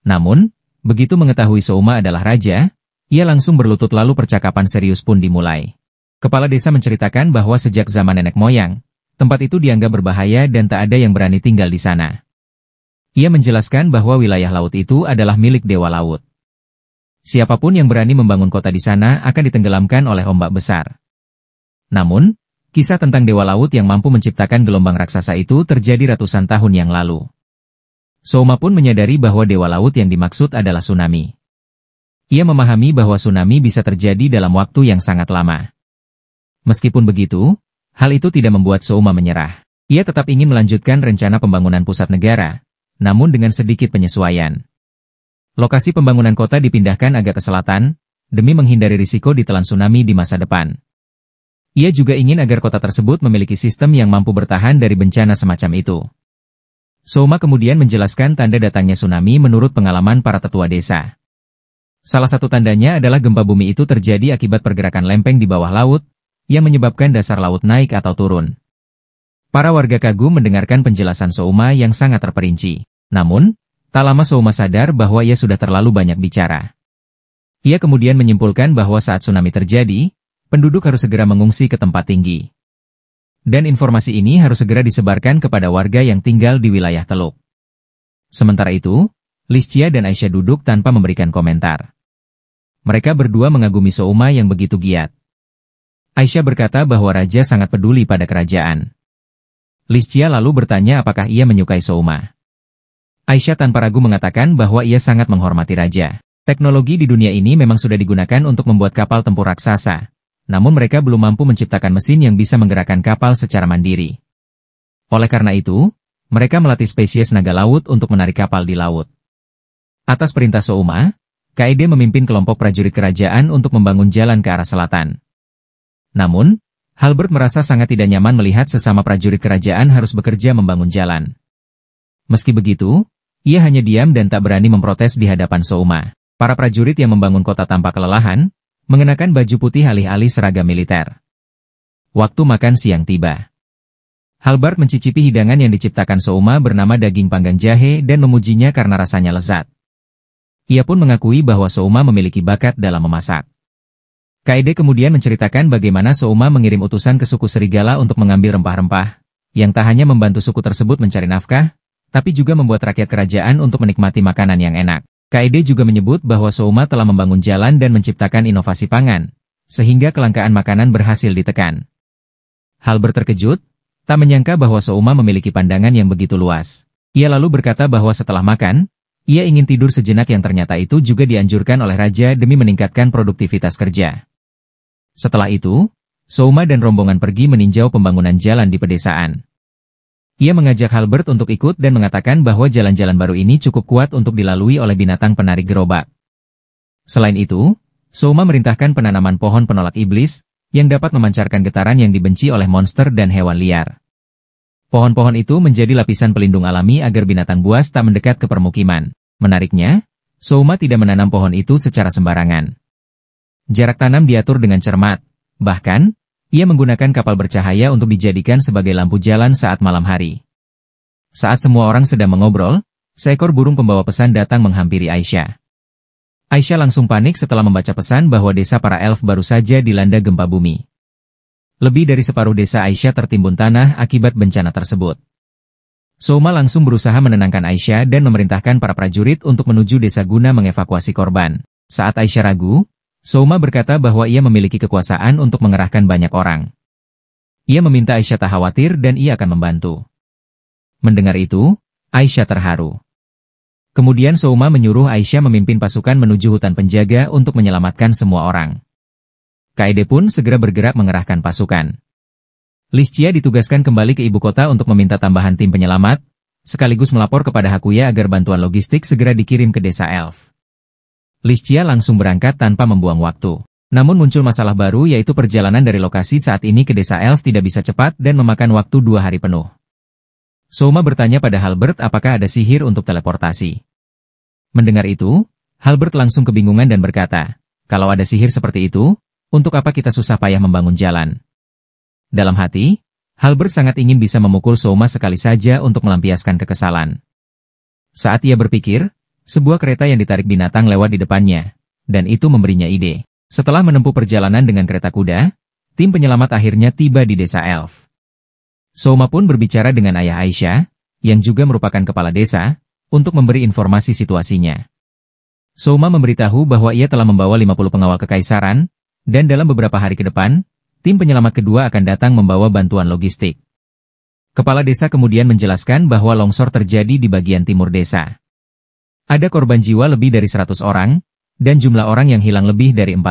Namun, begitu mengetahui Souma adalah raja, ia langsung berlutut lalu percakapan serius pun dimulai. Kepala desa menceritakan bahwa sejak zaman nenek moyang, tempat itu dianggap berbahaya dan tak ada yang berani tinggal di sana. Ia menjelaskan bahwa wilayah laut itu adalah milik Dewa Laut. Siapapun yang berani membangun kota di sana akan ditenggelamkan oleh ombak besar. Namun, kisah tentang Dewa Laut yang mampu menciptakan gelombang raksasa itu terjadi ratusan tahun yang lalu. Souma pun menyadari bahwa Dewa Laut yang dimaksud adalah tsunami. Ia memahami bahwa tsunami bisa terjadi dalam waktu yang sangat lama. Meskipun begitu, hal itu tidak membuat Souma menyerah. Ia tetap ingin melanjutkan rencana pembangunan pusat negara, namun dengan sedikit penyesuaian. Lokasi pembangunan kota dipindahkan agak ke selatan, demi menghindari risiko ditelan tsunami di masa depan. Ia juga ingin agar kota tersebut memiliki sistem yang mampu bertahan dari bencana semacam itu. Souma kemudian menjelaskan tanda datangnya tsunami menurut pengalaman para tetua desa. Salah satu tandanya adalah gempa bumi itu terjadi akibat pergerakan lempeng di bawah laut, yang menyebabkan dasar laut naik atau turun. Para warga kagum mendengarkan penjelasan Souma yang sangat terperinci. Namun, tak lama Souma sadar bahwa ia sudah terlalu banyak bicara. Ia kemudian menyimpulkan bahwa saat tsunami terjadi, penduduk harus segera mengungsi ke tempat tinggi. Dan informasi ini harus segera disebarkan kepada warga yang tinggal di wilayah Teluk. Sementara itu, Liscia dan Aisyah duduk tanpa memberikan komentar. Mereka berdua mengagumi Souma yang begitu giat. Aisyah berkata bahwa raja sangat peduli pada kerajaan. Liscia lalu bertanya apakah ia menyukai Souma. Aisyah tanpa ragu mengatakan bahwa ia sangat menghormati raja. Teknologi di dunia ini memang sudah digunakan untuk membuat kapal tempur raksasa. Namun mereka belum mampu menciptakan mesin yang bisa menggerakkan kapal secara mandiri. Oleh karena itu, mereka melatih spesies naga laut untuk menarik kapal di laut. Atas perintah Souma, Kaede memimpin kelompok prajurit kerajaan untuk membangun jalan ke arah selatan. Namun, Halbert merasa sangat tidak nyaman melihat sesama prajurit kerajaan harus bekerja membangun jalan. Meski begitu, ia hanya diam dan tak berani memprotes di hadapan Souma. Para prajurit yang membangun kota tanpa kelelahan, mengenakan baju putih alih-alih seragam militer. Waktu makan siang tiba. Halbert mencicipi hidangan yang diciptakan Souma bernama daging panggang jahe dan memujinya karena rasanya lezat. Ia pun mengakui bahwa Souma memiliki bakat dalam memasak. Kaede kemudian menceritakan bagaimana Souma mengirim utusan ke suku serigala untuk mengambil rempah-rempah, yang tak hanya membantu suku tersebut mencari nafkah, tapi juga membuat rakyat kerajaan untuk menikmati makanan yang enak. Kaede juga menyebut bahwa Souma telah membangun jalan dan menciptakan inovasi pangan, sehingga kelangkaan makanan berhasil ditekan. Halbert terkejut, tak menyangka bahwa Souma memiliki pandangan yang begitu luas. Ia lalu berkata bahwa setelah makan, ia ingin tidur sejenak yang ternyata itu juga dianjurkan oleh raja demi meningkatkan produktivitas kerja. Setelah itu, Souma dan rombongan pergi meninjau pembangunan jalan di pedesaan. Ia mengajak Halbert untuk ikut dan mengatakan bahwa jalan-jalan baru ini cukup kuat untuk dilalui oleh binatang penarik gerobak. Selain itu, Souma merintahkan penanaman pohon penolak iblis, yang dapat memancarkan getaran yang dibenci oleh monster dan hewan liar. Pohon-pohon itu menjadi lapisan pelindung alami agar binatang buas tak mendekat ke permukiman. Menariknya, Souma tidak menanam pohon itu secara sembarangan. Jarak tanam diatur dengan cermat, bahkan, ia menggunakan kapal bercahaya untuk dijadikan sebagai lampu jalan saat malam hari. Saat semua orang sedang mengobrol, seekor burung pembawa pesan datang menghampiri Aisyah. Aisyah langsung panik setelah membaca pesan bahwa desa para elf baru saja dilanda gempa bumi. Lebih dari separuh desa Aisyah tertimbun tanah akibat bencana tersebut. Souma langsung berusaha menenangkan Aisyah dan memerintahkan para prajurit untuk menuju desa guna mengevakuasi korban. Saat Aisyah ragu, Souma berkata bahwa ia memiliki kekuasaan untuk mengerahkan banyak orang. Ia meminta Aisyah tak khawatir dan ia akan membantu. Mendengar itu, Aisyah terharu. Kemudian Souma menyuruh Aisyah memimpin pasukan menuju hutan penjaga untuk menyelamatkan semua orang. Kaede pun segera bergerak mengerahkan pasukan. Liscia ditugaskan kembali ke ibu kota untuk meminta tambahan tim penyelamat, sekaligus melapor kepada Hakuya agar bantuan logistik segera dikirim ke desa elf. Liscia langsung berangkat tanpa membuang waktu. Namun muncul masalah baru yaitu perjalanan dari lokasi saat ini ke desa elf tidak bisa cepat dan memakan waktu 2 hari penuh. Souma bertanya pada Halbert apakah ada sihir untuk teleportasi. Mendengar itu, Halbert langsung kebingungan dan berkata, kalau ada sihir seperti itu, untuk apa kita susah payah membangun jalan? Dalam hati, Halbert sangat ingin bisa memukul Souma sekali saja untuk melampiaskan kekesalan. Saat ia berpikir, sebuah kereta yang ditarik binatang lewat di depannya, dan itu memberinya ide. Setelah menempuh perjalanan dengan kereta kuda, tim penyelamat akhirnya tiba di desa elf. Souma pun berbicara dengan ayah Aisyah, yang juga merupakan kepala desa, untuk memberi informasi situasinya. Souma memberitahu bahwa ia telah membawa 50 pengawal kekaisaran, dan dalam beberapa hari ke depan, tim penyelamat kedua akan datang membawa bantuan logistik. Kepala desa kemudian menjelaskan bahwa longsor terjadi di bagian timur desa. Ada korban jiwa lebih dari 100 orang, dan jumlah orang yang hilang lebih dari 40.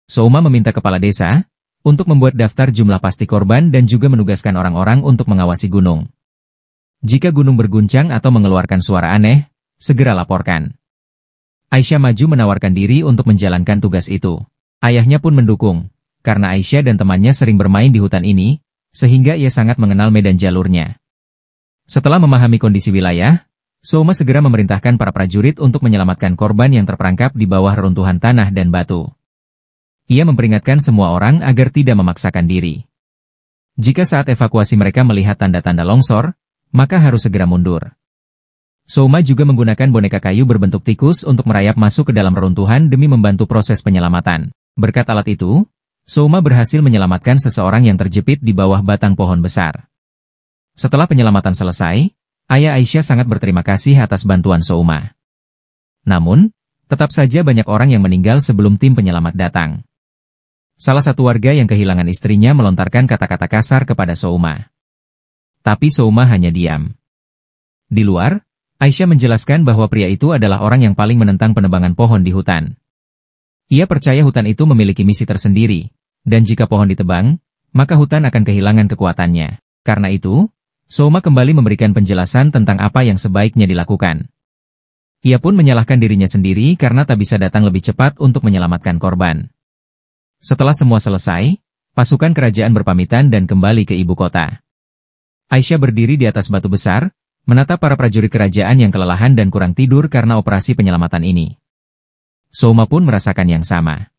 Souma meminta kepala desa untuk membuat daftar jumlah pasti korban dan juga menugaskan orang-orang untuk mengawasi gunung. Jika gunung berguncang atau mengeluarkan suara aneh, segera laporkan. Aisyah maju menawarkan diri untuk menjalankan tugas itu. Ayahnya pun mendukung, karena Aisyah dan temannya sering bermain di hutan ini, sehingga ia sangat mengenal medan jalurnya. Setelah memahami kondisi wilayah, Souma segera memerintahkan para prajurit untuk menyelamatkan korban yang terperangkap di bawah reruntuhan tanah dan batu. Ia memperingatkan semua orang agar tidak memaksakan diri. Jika saat evakuasi mereka melihat tanda-tanda longsor, maka harus segera mundur. Souma juga menggunakan boneka kayu berbentuk tikus untuk merayap masuk ke dalam reruntuhan demi membantu proses penyelamatan. Berkat alat itu, Souma berhasil menyelamatkan seseorang yang terjepit di bawah batang pohon besar. Setelah penyelamatan selesai, ayah Aisyah sangat berterima kasih atas bantuan Souma. Namun, tetap saja banyak orang yang meninggal sebelum tim penyelamat datang. Salah satu warga yang kehilangan istrinya melontarkan kata-kata kasar kepada Souma. Tapi Souma hanya diam. Di luar, Aisyah menjelaskan bahwa pria itu adalah orang yang paling menentang penebangan pohon di hutan. Ia percaya hutan itu memiliki misi tersendiri, dan jika pohon ditebang, maka hutan akan kehilangan kekuatannya. Karena itu, Souma kembali memberikan penjelasan tentang apa yang sebaiknya dilakukan. Ia pun menyalahkan dirinya sendiri karena tak bisa datang lebih cepat untuk menyelamatkan korban. Setelah semua selesai, pasukan kerajaan berpamitan dan kembali ke ibu kota. Aisyah berdiri di atas batu besar, menatap para prajurit kerajaan yang kelelahan dan kurang tidur karena operasi penyelamatan ini. Souma pun merasakan yang sama.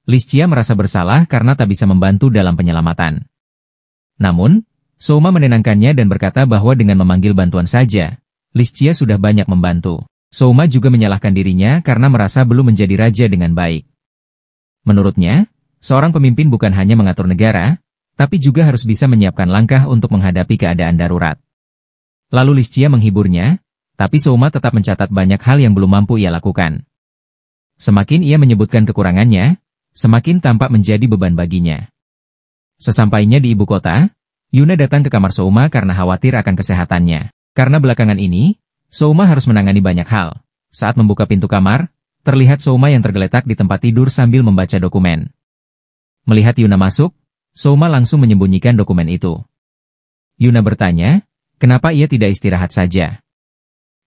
Liscia merasa bersalah karena tak bisa membantu dalam penyelamatan. Namun, Souma menenangkannya dan berkata bahwa dengan memanggil bantuan saja, Liscia sudah banyak membantu. Souma juga menyalahkan dirinya karena merasa belum menjadi raja dengan baik. Menurutnya, seorang pemimpin bukan hanya mengatur negara, tapi juga harus bisa menyiapkan langkah untuk menghadapi keadaan darurat. Lalu Liscia menghiburnya, tapi Souma tetap mencatat banyak hal yang belum mampu ia lakukan. Semakin ia menyebutkan kekurangannya, semakin tampak menjadi beban baginya. Sesampainya di ibu kota, Yuna datang ke kamar Souma karena khawatir akan kesehatannya. Karena belakangan ini, Souma harus menangani banyak hal. Saat membuka pintu kamar, terlihat Souma yang tergeletak di tempat tidur sambil membaca dokumen. Melihat Yuna masuk, Souma langsung menyembunyikan dokumen itu. Yuna bertanya, kenapa ia tidak istirahat saja.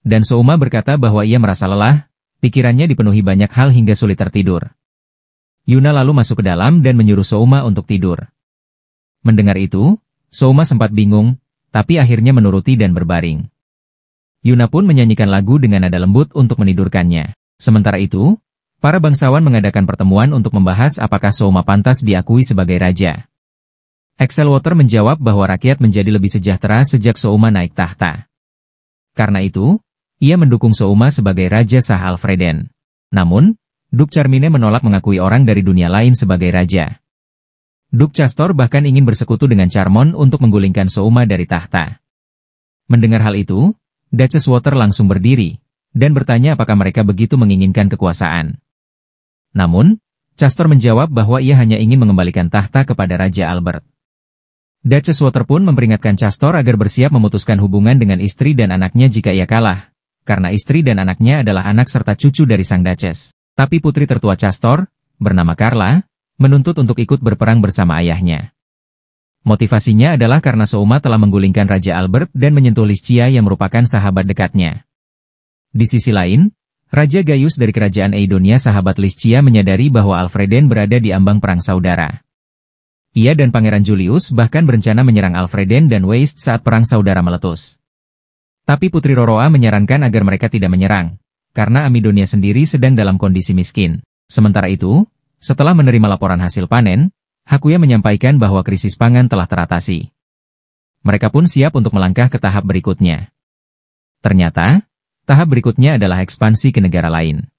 Dan Souma berkata bahwa ia merasa lelah, pikirannya dipenuhi banyak hal hingga sulit tertidur. Yuna lalu masuk ke dalam dan menyuruh Souma untuk tidur. Mendengar itu, Souma sempat bingung, tapi akhirnya menuruti dan berbaring. Yuna pun menyanyikan lagu dengan nada lembut untuk menidurkannya. Sementara itu, para bangsawan mengadakan pertemuan untuk membahas apakah Souma pantas diakui sebagai raja. Excelwater menjawab bahwa rakyat menjadi lebih sejahtera sejak Souma naik tahta. Karena itu, ia mendukung Souma sebagai Raja sah Alfreden. Namun, Duke Charmine menolak mengakui orang dari dunia lain sebagai raja. Duke Castor bahkan ingin bersekutu dengan Charmon untuk menggulingkan Souma dari tahta. Mendengar hal itu, Duchess Water langsung berdiri, dan bertanya apakah mereka begitu menginginkan kekuasaan. Namun, Castor menjawab bahwa ia hanya ingin mengembalikan tahta kepada Raja Albert. Duchess Water pun memperingatkan Castor agar bersiap memutuskan hubungan dengan istri dan anaknya jika ia kalah, karena istri dan anaknya adalah anak serta cucu dari sang Duchess. Tapi putri tertua Castor, bernama Carla, menuntut untuk ikut berperang bersama ayahnya. Motivasinya adalah karena Souma telah menggulingkan Raja Albert dan menyentuh Liscia yang merupakan sahabat dekatnya. Di sisi lain, Raja Gaius dari kerajaan Eidonia sahabat Liscia menyadari bahwa Alfreden berada di ambang perang saudara. Ia dan Pangeran Julius bahkan berencana menyerang Alfreden dan Waist saat perang saudara meletus. Tapi Putri Roroa menyarankan agar mereka tidak menyerang, karena Amidonia sendiri sedang dalam kondisi miskin. Sementara itu, setelah menerima laporan hasil panen, Hakuya menyampaikan bahwa krisis pangan telah teratasi. Mereka pun siap untuk melangkah ke tahap berikutnya. Ternyata, tahap berikutnya adalah ekspansi ke negara lain.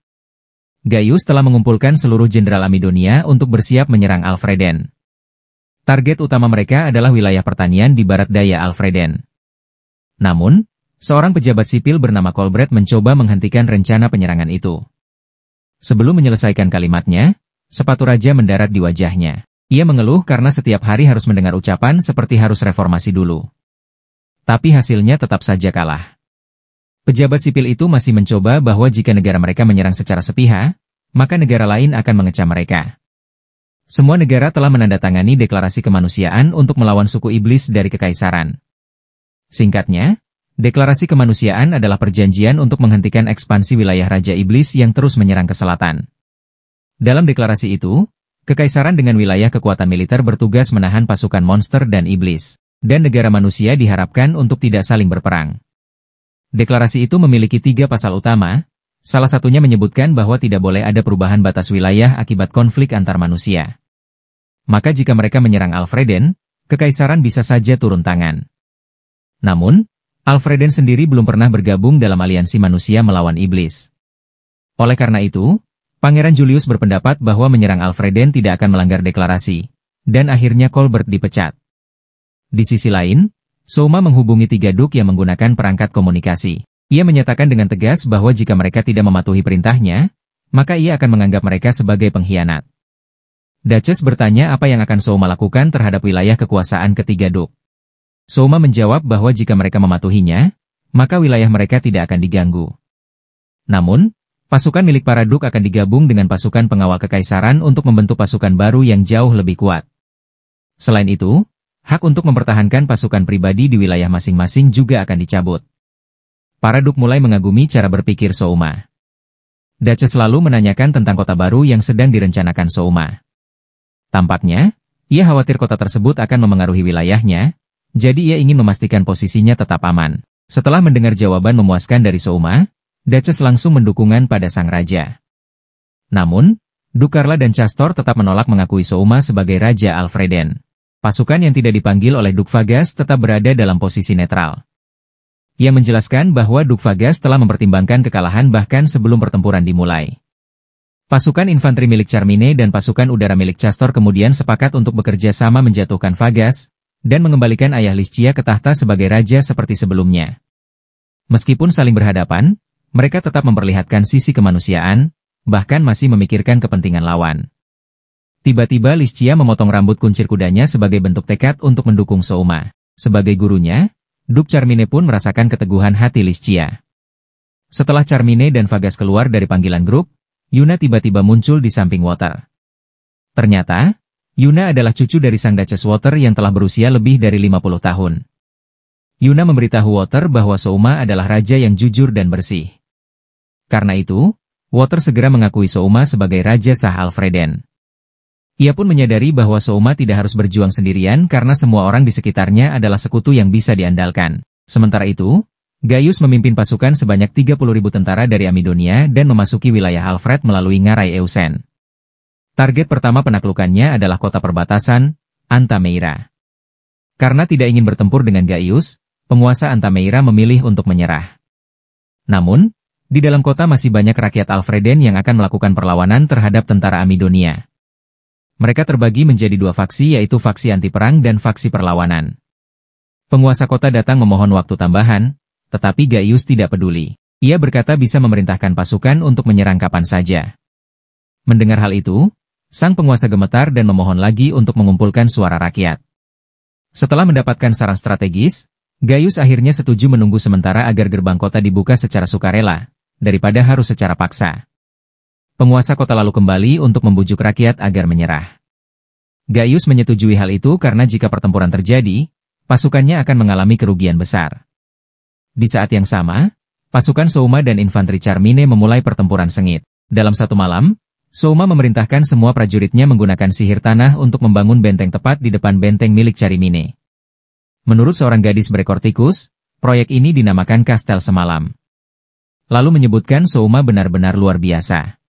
Gaius telah mengumpulkan seluruh jenderal Amidonia untuk bersiap menyerang Alfreden. Target utama mereka adalah wilayah pertanian di barat daya Alfreden. Namun, seorang pejabat sipil bernama Colbert mencoba menghentikan rencana penyerangan itu. Sebelum menyelesaikan kalimatnya, sepatu raja mendarat di wajahnya. Ia mengeluh karena setiap hari harus mendengar ucapan seperti harus reformasi dulu. Tapi hasilnya tetap saja kalah. Pejabat sipil itu masih mencoba bahwa jika negara mereka menyerang secara sepihak, maka negara lain akan mengecam mereka. Semua negara telah menandatangani deklarasi kemanusiaan untuk melawan suku iblis dari kekaisaran. Singkatnya, deklarasi kemanusiaan adalah perjanjian untuk menghentikan ekspansi wilayah Raja Iblis yang terus menyerang ke selatan. Dalam deklarasi itu, kekaisaran dengan wilayah kekuatan militer bertugas menahan pasukan monster dan iblis. dan negara manusia diharapkan untuk tidak saling berperang. Deklarasi itu memiliki 3 pasal utama, salah satunya menyebutkan bahwa tidak boleh ada perubahan batas wilayah akibat konflik antar manusia. Maka jika mereka menyerang Alfreden, kekaisaran bisa saja turun tangan. Namun, Alfreden sendiri belum pernah bergabung dalam aliansi manusia melawan iblis. Oleh karena itu, Pangeran Julius berpendapat bahwa menyerang Alfreden tidak akan melanggar deklarasi, dan akhirnya Colbert dipecat. Di sisi lain, Souma menghubungi 3 duk yang menggunakan perangkat komunikasi. Ia menyatakan dengan tegas bahwa jika mereka tidak mematuhi perintahnya, maka ia akan menganggap mereka sebagai pengkhianat. Duchess bertanya apa yang akan Souma lakukan terhadap wilayah kekuasaan ketiga duk. Souma menjawab bahwa jika mereka mematuhinya, maka wilayah mereka tidak akan diganggu. Namun, pasukan milik para duk akan digabung dengan pasukan pengawal kekaisaran untuk membentuk pasukan baru yang jauh lebih kuat. Selain itu, hak untuk mempertahankan pasukan pribadi di wilayah masing-masing juga akan dicabut. Para duk mulai mengagumi cara berpikir Souma. Duchess selalu menanyakan tentang kota baru yang sedang direncanakan Souma. Tampaknya, ia khawatir kota tersebut akan memengaruhi wilayahnya, jadi ia ingin memastikan posisinya tetap aman. Setelah mendengar jawaban memuaskan dari Souma, Duchess langsung mendukungan pada sang raja. Namun, Duk Carla dan Castor tetap menolak mengakui Souma sebagai Raja Alfreden. Pasukan yang tidak dipanggil oleh Duk Fagas tetap berada dalam posisi netral. Ia menjelaskan bahwa Duk Fagas telah mempertimbangkan kekalahan bahkan sebelum pertempuran dimulai. Pasukan infanteri milik Charmine dan pasukan udara milik Castor kemudian sepakat untuk bekerja sama menjatuhkan Fagas, dan mengembalikan ayah Liscia ke tahta sebagai raja seperti sebelumnya. Meskipun saling berhadapan, mereka tetap memperlihatkan sisi kemanusiaan, bahkan masih memikirkan kepentingan lawan. Tiba-tiba Liscia memotong rambut kuncir kudanya sebagai bentuk tekad untuk mendukung Souma. Sebagai gurunya, Duk Charmine pun merasakan keteguhan hati Liscia. Setelah Charmine dan Fagas keluar dari panggilan grup, Yuna tiba-tiba muncul di samping Water. Ternyata, Yuna adalah cucu dari sang Duchess Water yang telah berusia lebih dari 50 tahun. Yuna memberitahu Water bahwa Souma adalah raja yang jujur dan bersih. Karena itu, Water segera mengakui Souma sebagai Raja Sah Alfreden. Ia pun menyadari bahwa Souma tidak harus berjuang sendirian karena semua orang di sekitarnya adalah sekutu yang bisa diandalkan. Sementara itu, Gaius memimpin pasukan sebanyak 30.000 tentara dari Amidonia dan memasuki wilayah Alfred melalui ngarai Eusen. Target pertama penaklukannya adalah kota perbatasan, Antameira. Karena tidak ingin bertempur dengan Gaius, penguasa Antameira memilih untuk menyerah. Namun, di dalam kota masih banyak rakyat Alfreden yang akan melakukan perlawanan terhadap tentara Amidonia. Mereka terbagi menjadi 2 faksi yaitu faksi anti perang dan faksi perlawanan. Penguasa kota datang memohon waktu tambahan, tetapi Gaius tidak peduli. Ia berkata bisa memerintahkan pasukan untuk menyerang kapan saja. Mendengar hal itu, sang penguasa gemetar dan memohon lagi untuk mengumpulkan suara rakyat. Setelah mendapatkan saran strategis, Gaius akhirnya setuju menunggu sementara agar gerbang kota dibuka secara sukarela, daripada harus secara paksa. Penguasa kota lalu kembali untuk membujuk rakyat agar menyerah. Gaius menyetujui hal itu karena jika pertempuran terjadi, pasukannya akan mengalami kerugian besar. Di saat yang sama, pasukan Souma dan infanteri Charmine memulai pertempuran sengit. Dalam satu malam, Souma memerintahkan semua prajuritnya menggunakan sihir tanah untuk membangun benteng tepat di depan benteng milik Charmine. Menurut seorang gadis berekor tikus, proyek ini dinamakan Kastel Semalam. Lalu menyebutkan Souma benar-benar luar biasa.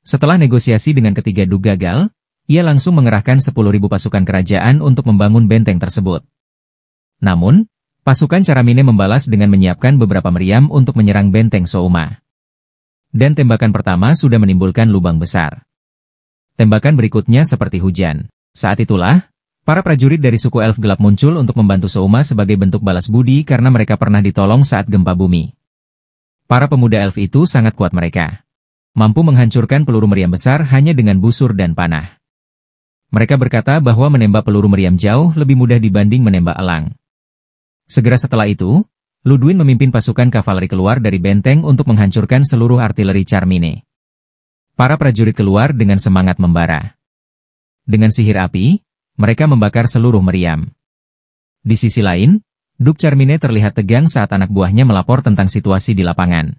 Setelah negosiasi dengan ketiga duk gagal, ia langsung mengerahkan 10.000 pasukan kerajaan untuk membangun benteng tersebut. Namun, pasukan Charmine membalas dengan menyiapkan beberapa meriam untuk menyerang benteng Souma. Dan tembakan pertama sudah menimbulkan lubang besar. Tembakan berikutnya seperti hujan. Saat itulah, para prajurit dari suku elf gelap muncul untuk membantu Souma sebagai bentuk balas budi karena mereka pernah ditolong saat gempa bumi. Para pemuda elf itu sangat kuat mereka. Mampu menghancurkan peluru meriam besar hanya dengan busur dan panah. Mereka berkata bahwa menembak peluru meriam jauh lebih mudah dibanding menembak elang. Segera setelah itu, Ludwin memimpin pasukan kavaleri keluar dari benteng untuk menghancurkan seluruh artileri Charmine. Para prajurit keluar dengan semangat membara. Dengan sihir api, mereka membakar seluruh meriam. Di sisi lain, Duk Charmine terlihat tegang saat anak buahnya melapor tentang situasi di lapangan.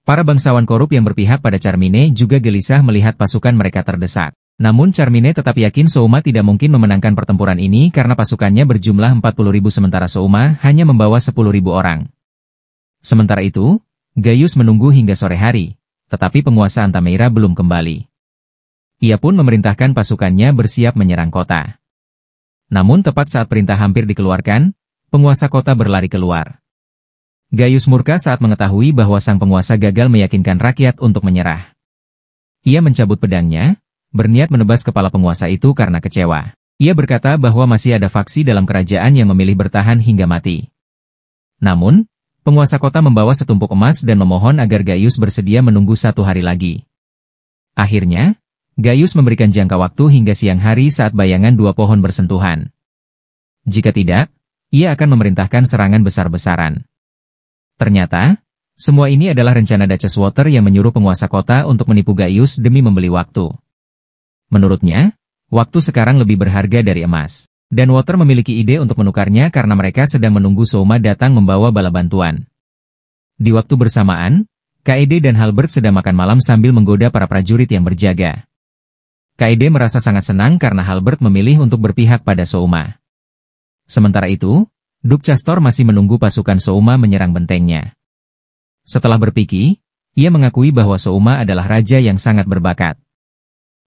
Para bangsawan korup yang berpihak pada Charmine juga gelisah melihat pasukan mereka terdesak. Namun Charmine tetap yakin Souma tidak mungkin memenangkan pertempuran ini karena pasukannya berjumlah 40.000 sementara Souma hanya membawa 10.000 orang. Sementara itu, Gaius menunggu hingga sore hari, tetapi penguasa Antameira belum kembali. Ia pun memerintahkan pasukannya bersiap menyerang kota. Namun tepat saat perintah hampir dikeluarkan, penguasa kota berlari keluar. Gaius murka saat mengetahui bahwa sang penguasa gagal meyakinkan rakyat untuk menyerah. Ia mencabut pedangnya, berniat menebas kepala penguasa itu karena kecewa. Ia berkata bahwa masih ada faksi dalam kerajaan yang memilih bertahan hingga mati. Namun, penguasa kota membawa setumpuk emas dan memohon agar Gaius bersedia menunggu 1 hari lagi. Akhirnya, Gaius memberikan jangka waktu hingga siang hari saat bayangan 2 pohon bersentuhan. Jika tidak, ia akan memerintahkan serangan besar-besaran. Ternyata, semua ini adalah rencana Duchesswater yang menyuruh penguasa kota untuk menipu Gaius demi membeli waktu. Menurutnya, waktu sekarang lebih berharga dari emas. Dan Water memiliki ide untuk menukarnya karena mereka sedang menunggu Souma datang membawa bala bantuan. Di waktu bersamaan, Kaede dan Halbert sedang makan malam sambil menggoda para prajurit yang berjaga. Kaede merasa sangat senang karena Halbert memilih untuk berpihak pada Souma. Sementara itu, Duke Castor masih menunggu pasukan Souma menyerang bentengnya. Setelah berpikir, ia mengakui bahwa Souma adalah raja yang sangat berbakat.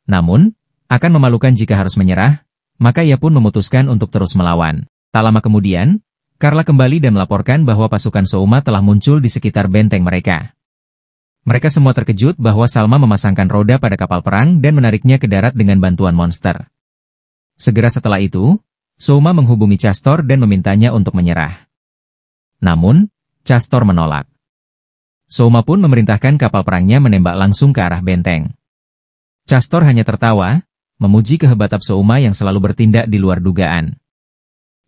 Namun, akan memalukan jika harus menyerah, maka ia pun memutuskan untuk terus melawan. Tak lama kemudian, Carla kembali dan melaporkan bahwa pasukan Souma telah muncul di sekitar benteng mereka. Mereka semua terkejut bahwa Salma memasangkan roda pada kapal perang dan menariknya ke darat dengan bantuan monster. Segera setelah itu, Souma menghubungi Castor dan memintanya untuk menyerah. Namun, Castor menolak. Souma pun memerintahkan kapal perangnya menembak langsung ke arah benteng. Castor hanya tertawa, memuji kehebasan Souma yang selalu bertindak di luar dugaan.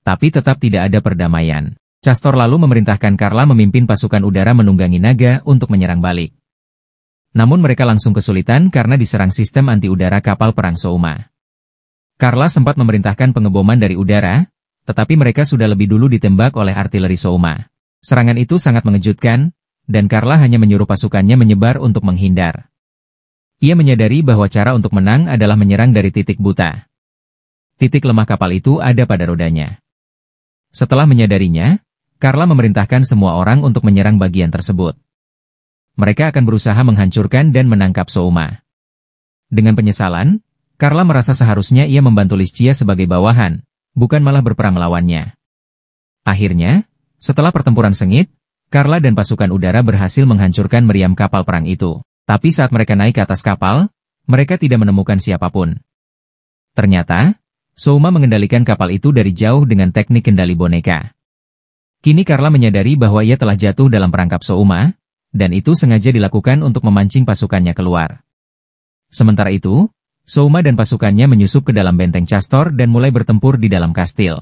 Tapi tetap tidak ada perdamaian. Castor lalu memerintahkan Carla memimpin pasukan udara menunggangi naga untuk menyerang balik. Namun mereka langsung kesulitan karena diserang sistem anti-udara kapal perang Souma. Carla sempat memerintahkan pengeboman dari udara, tetapi mereka sudah lebih dulu ditembak oleh artileri Souma. Serangan itu sangat mengejutkan, dan Carla hanya menyuruh pasukannya menyebar untuk menghindar. Ia menyadari bahwa cara untuk menang adalah menyerang dari titik buta. Titik lemah kapal itu ada pada rodanya. Setelah menyadarinya, Carla memerintahkan semua orang untuk menyerang bagian tersebut. Mereka akan berusaha menghancurkan dan menangkap Souma. Dengan penyesalan, Carla merasa seharusnya ia membantu Liscia sebagai bawahan, bukan malah berperang melawannya. Akhirnya, setelah pertempuran sengit, Carla dan pasukan udara berhasil menghancurkan meriam kapal perang itu. Tapi saat mereka naik ke atas kapal, mereka tidak menemukan siapapun. Ternyata, Souma mengendalikan kapal itu dari jauh dengan teknik kendali boneka. Kini Carla menyadari bahwa ia telah jatuh dalam perangkap Souma, dan itu sengaja dilakukan untuk memancing pasukannya keluar. Sementara itu, Souma dan pasukannya menyusup ke dalam benteng Castor dan mulai bertempur di dalam kastil.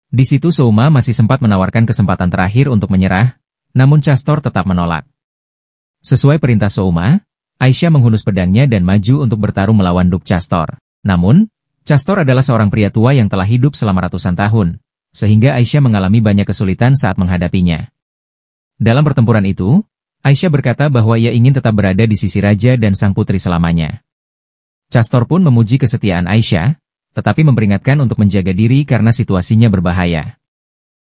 Di situ Souma masih sempat menawarkan kesempatan terakhir untuk menyerah, namun Castor tetap menolak. Sesuai perintah Souma, Aisyah menghunus pedangnya dan maju untuk bertarung melawan Duke Castor. Namun, Castor adalah seorang pria tua yang telah hidup selama ratusan tahun, sehingga Aisyah mengalami banyak kesulitan saat menghadapinya. Dalam pertempuran itu, Aisyah berkata bahwa ia ingin tetap berada di sisi raja dan sang putri selamanya. Castor pun memuji kesetiaan Aisyah, tetapi memperingatkan untuk menjaga diri karena situasinya berbahaya.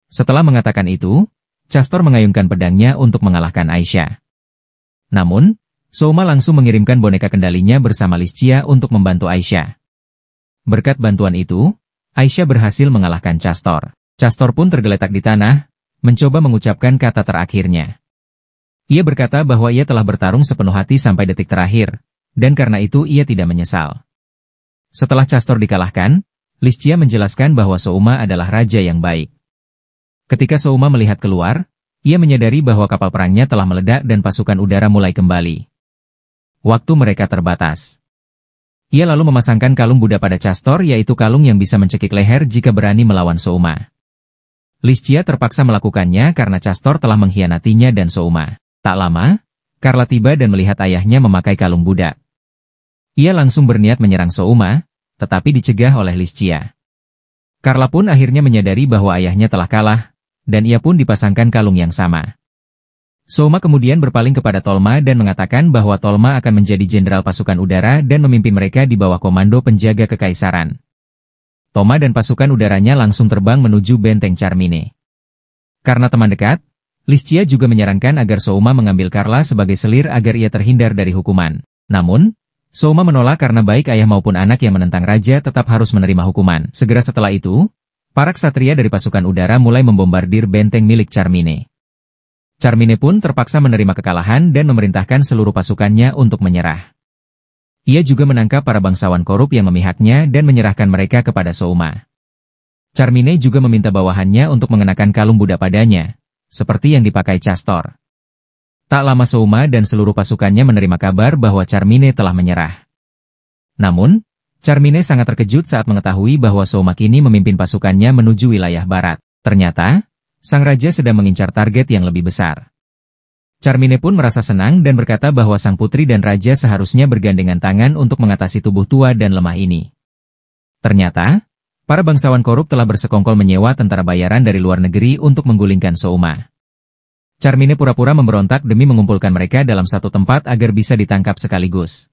Setelah mengatakan itu, Castor mengayunkan pedangnya untuk mengalahkan Aisyah. Namun, Souma langsung mengirimkan boneka kendalinya bersama Liscia untuk membantu Aisyah. Berkat bantuan itu, Aisyah berhasil mengalahkan Castor. Castor pun tergeletak di tanah, mencoba mengucapkan kata terakhirnya. Ia berkata bahwa ia telah bertarung sepenuh hati sampai detik terakhir, dan karena itu ia tidak menyesal. Setelah Castor dikalahkan, Liscia menjelaskan bahwa Souma adalah raja yang baik. Ketika Souma melihat keluar, ia menyadari bahwa kapal perangnya telah meledak dan pasukan udara mulai kembali. Waktu mereka terbatas. Ia lalu memasangkan kalung Buddha pada Castor, yaitu kalung yang bisa mencekik leher jika berani melawan Souma. Liscia terpaksa melakukannya karena Castor telah mengkhianatinya dan Souma. Tak lama, Carla tiba dan melihat ayahnya memakai kalung Buddha. Ia langsung berniat menyerang Souma, tetapi dicegah oleh Liscia. Carla pun akhirnya menyadari bahwa ayahnya telah kalah, dan ia pun dipasangkan kalung yang sama. Souma kemudian berpaling kepada Tolma dan mengatakan bahwa Tolma akan menjadi jenderal pasukan udara dan memimpin mereka di bawah komando penjaga kekaisaran. Tolma dan pasukan udaranya langsung terbang menuju benteng Charmine. Karena teman dekat, Liscia juga menyarankan agar Souma mengambil Carla sebagai selir agar ia terhindar dari hukuman. Namun, Souma menolak karena baik ayah maupun anak yang menentang raja tetap harus menerima hukuman. Segera setelah itu, para ksatria dari pasukan udara mulai membombardir benteng milik Charmine. Charmine pun terpaksa menerima kekalahan dan memerintahkan seluruh pasukannya untuk menyerah. Ia juga menangkap para bangsawan korup yang memihaknya dan menyerahkan mereka kepada Souma. Charmine juga meminta bawahannya untuk mengenakan kalung Buddha padanya, seperti yang dipakai Castor. Tak lama Souma dan seluruh pasukannya menerima kabar bahwa Charmine telah menyerah. Namun, Charmine sangat terkejut saat mengetahui bahwa Souma kini memimpin pasukannya menuju wilayah barat. Ternyata, sang raja sedang mengincar target yang lebih besar. Charmine pun merasa senang dan berkata bahwa sang putri dan raja seharusnya bergandengan tangan untuk mengatasi tubuh tua dan lemah ini. Ternyata, para bangsawan korup telah bersekongkol menyewa tentara bayaran dari luar negeri untuk menggulingkan Souma. Charmine pura-pura memberontak demi mengumpulkan mereka dalam satu tempat agar bisa ditangkap sekaligus.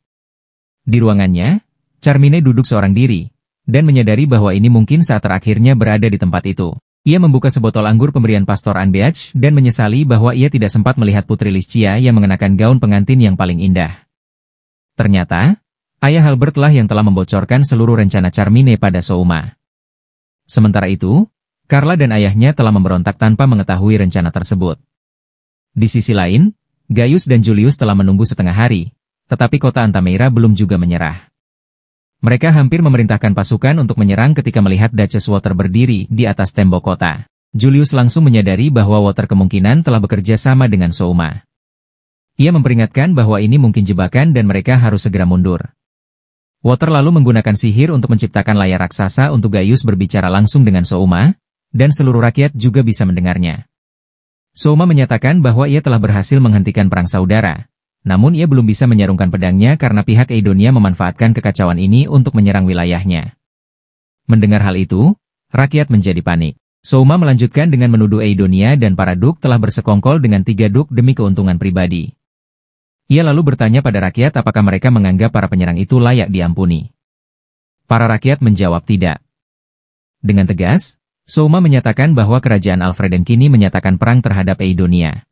Di ruangannya, Charmine duduk seorang diri, dan menyadari bahwa ini mungkin saat terakhirnya berada di tempat itu. Ia membuka sebotol anggur pemberian Pastor Anbeach dan menyesali bahwa ia tidak sempat melihat Putri Liscia yang mengenakan gaun pengantin yang paling indah. Ternyata, ayah Albert lah yang telah membocorkan seluruh rencana Charmine pada Souma. Sementara itu, Carla dan ayahnya telah memberontak tanpa mengetahui rencana tersebut. Di sisi lain, Gaius dan Julius telah menunggu setengah hari, tetapi kota Antameira belum juga menyerah. Mereka hampir memerintahkan pasukan untuk menyerang ketika melihat Duchess Water berdiri di atas tembok kota. Julius langsung menyadari bahwa Water kemungkinan telah bekerja sama dengan Souma. Ia memperingatkan bahwa ini mungkin jebakan dan mereka harus segera mundur. Water lalu menggunakan sihir untuk menciptakan layar raksasa untuk Gaius berbicara langsung dengan Souma, dan seluruh rakyat juga bisa mendengarnya. Souma menyatakan bahwa ia telah berhasil menghentikan perang saudara. Namun ia belum bisa menyarungkan pedangnya karena pihak Eidonia memanfaatkan kekacauan ini untuk menyerang wilayahnya. Mendengar hal itu, rakyat menjadi panik. Souma melanjutkan dengan menuduh Eidonia dan para duk telah bersekongkol dengan 3 duk demi keuntungan pribadi. Ia lalu bertanya pada rakyat apakah mereka menganggap para penyerang itu layak diampuni. Para rakyat menjawab tidak. Dengan tegas, Souma menyatakan bahwa kerajaan Alfreden kini menyatakan perang terhadap Eidonia.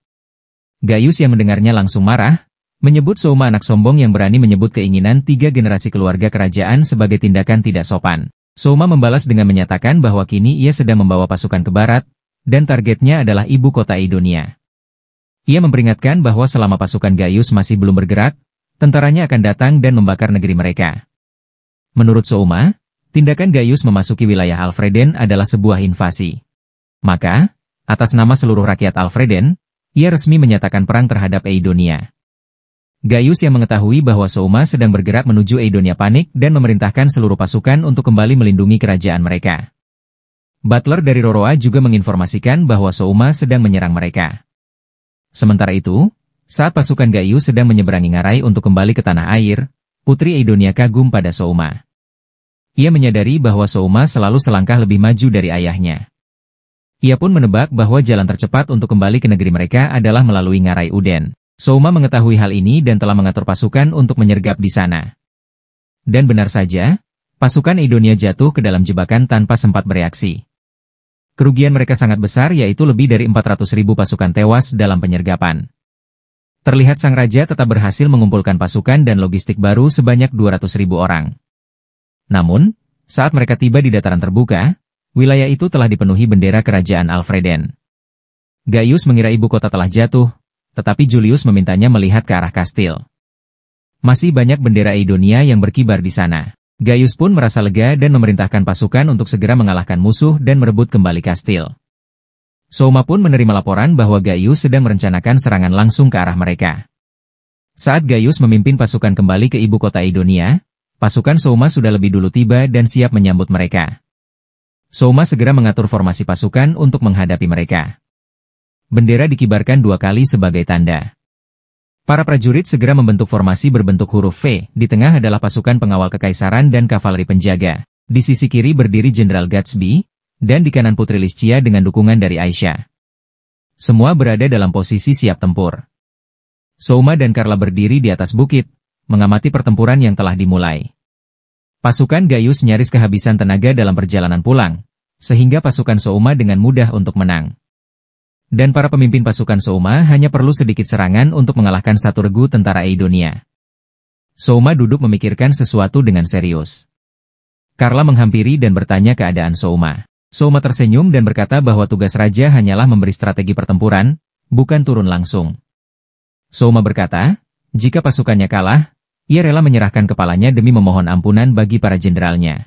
Gaius yang mendengarnya langsung marah, menyebut Souma anak sombong yang berani menyebut keinginan 3 generasi keluarga kerajaan sebagai tindakan tidak sopan. Souma membalas dengan menyatakan bahwa kini ia sedang membawa pasukan ke barat, dan targetnya adalah ibu kota Eidonia. Ia memperingatkan bahwa selama pasukan Gaius masih belum bergerak, tentaranya akan datang dan membakar negeri mereka. Menurut Souma, tindakan Gaius memasuki wilayah Alfreden adalah sebuah invasi. Maka, atas nama seluruh rakyat Alfreden, ia resmi menyatakan perang terhadap Eidonia. Gaius yang mengetahui bahwa Souma sedang bergerak menuju Eidonia panik dan memerintahkan seluruh pasukan untuk kembali melindungi kerajaan mereka. Butler dari Roroa juga menginformasikan bahwa Souma sedang menyerang mereka. Sementara itu, saat pasukan Gaius sedang menyeberangi Ngarai untuk kembali ke tanah air, Putri Eidonia kagum pada Souma. Ia menyadari bahwa Souma selalu selangkah lebih maju dari ayahnya. Ia pun menebak bahwa jalan tercepat untuk kembali ke negeri mereka adalah melalui Ngarai Uden. Souma mengetahui hal ini dan telah mengatur pasukan untuk menyergap di sana. Dan benar saja, pasukan Eidonia jatuh ke dalam jebakan tanpa sempat bereaksi. Kerugian mereka sangat besar yaitu lebih dari 400.000 pasukan tewas dalam penyergapan. Terlihat sang raja tetap berhasil mengumpulkan pasukan dan logistik baru sebanyak 200.000 orang. Namun, saat mereka tiba di dataran terbuka, wilayah itu telah dipenuhi bendera kerajaan Alfreden. Gaius mengira ibu kota telah jatuh, tetapi Julius memintanya melihat ke arah kastil. Masih banyak bendera Eidonia yang berkibar di sana. Gaius pun merasa lega dan memerintahkan pasukan untuk segera mengalahkan musuh dan merebut kembali kastil. Souma pun menerima laporan bahwa Gaius sedang merencanakan serangan langsung ke arah mereka. Saat Gaius memimpin pasukan kembali ke ibu kota Eidonia, pasukan Souma sudah lebih dulu tiba dan siap menyambut mereka. Souma segera mengatur formasi pasukan untuk menghadapi mereka. Bendera dikibarkan 2 kali sebagai tanda. Para prajurit segera membentuk formasi berbentuk huruf V, di tengah adalah pasukan pengawal kekaisaran dan kavaleri penjaga. Di sisi kiri berdiri Jenderal Gatsby, dan di kanan Putri Liscia dengan dukungan dari Aisyah. Semua berada dalam posisi siap tempur. Souma dan Carla berdiri di atas bukit, mengamati pertempuran yang telah dimulai. Pasukan Gaius nyaris kehabisan tenaga dalam perjalanan pulang, sehingga pasukan Souma dengan mudah untuk menang. Dan para pemimpin pasukan Souma hanya perlu sedikit serangan untuk mengalahkan satu regu tentara Aidonia. Souma duduk memikirkan sesuatu dengan serius. Carla menghampiri dan bertanya keadaan Souma. Souma tersenyum dan berkata bahwa tugas raja hanyalah memberi strategi pertempuran, bukan turun langsung. Souma berkata, jika pasukannya kalah, ia rela menyerahkan kepalanya demi memohon ampunan bagi para jenderalnya.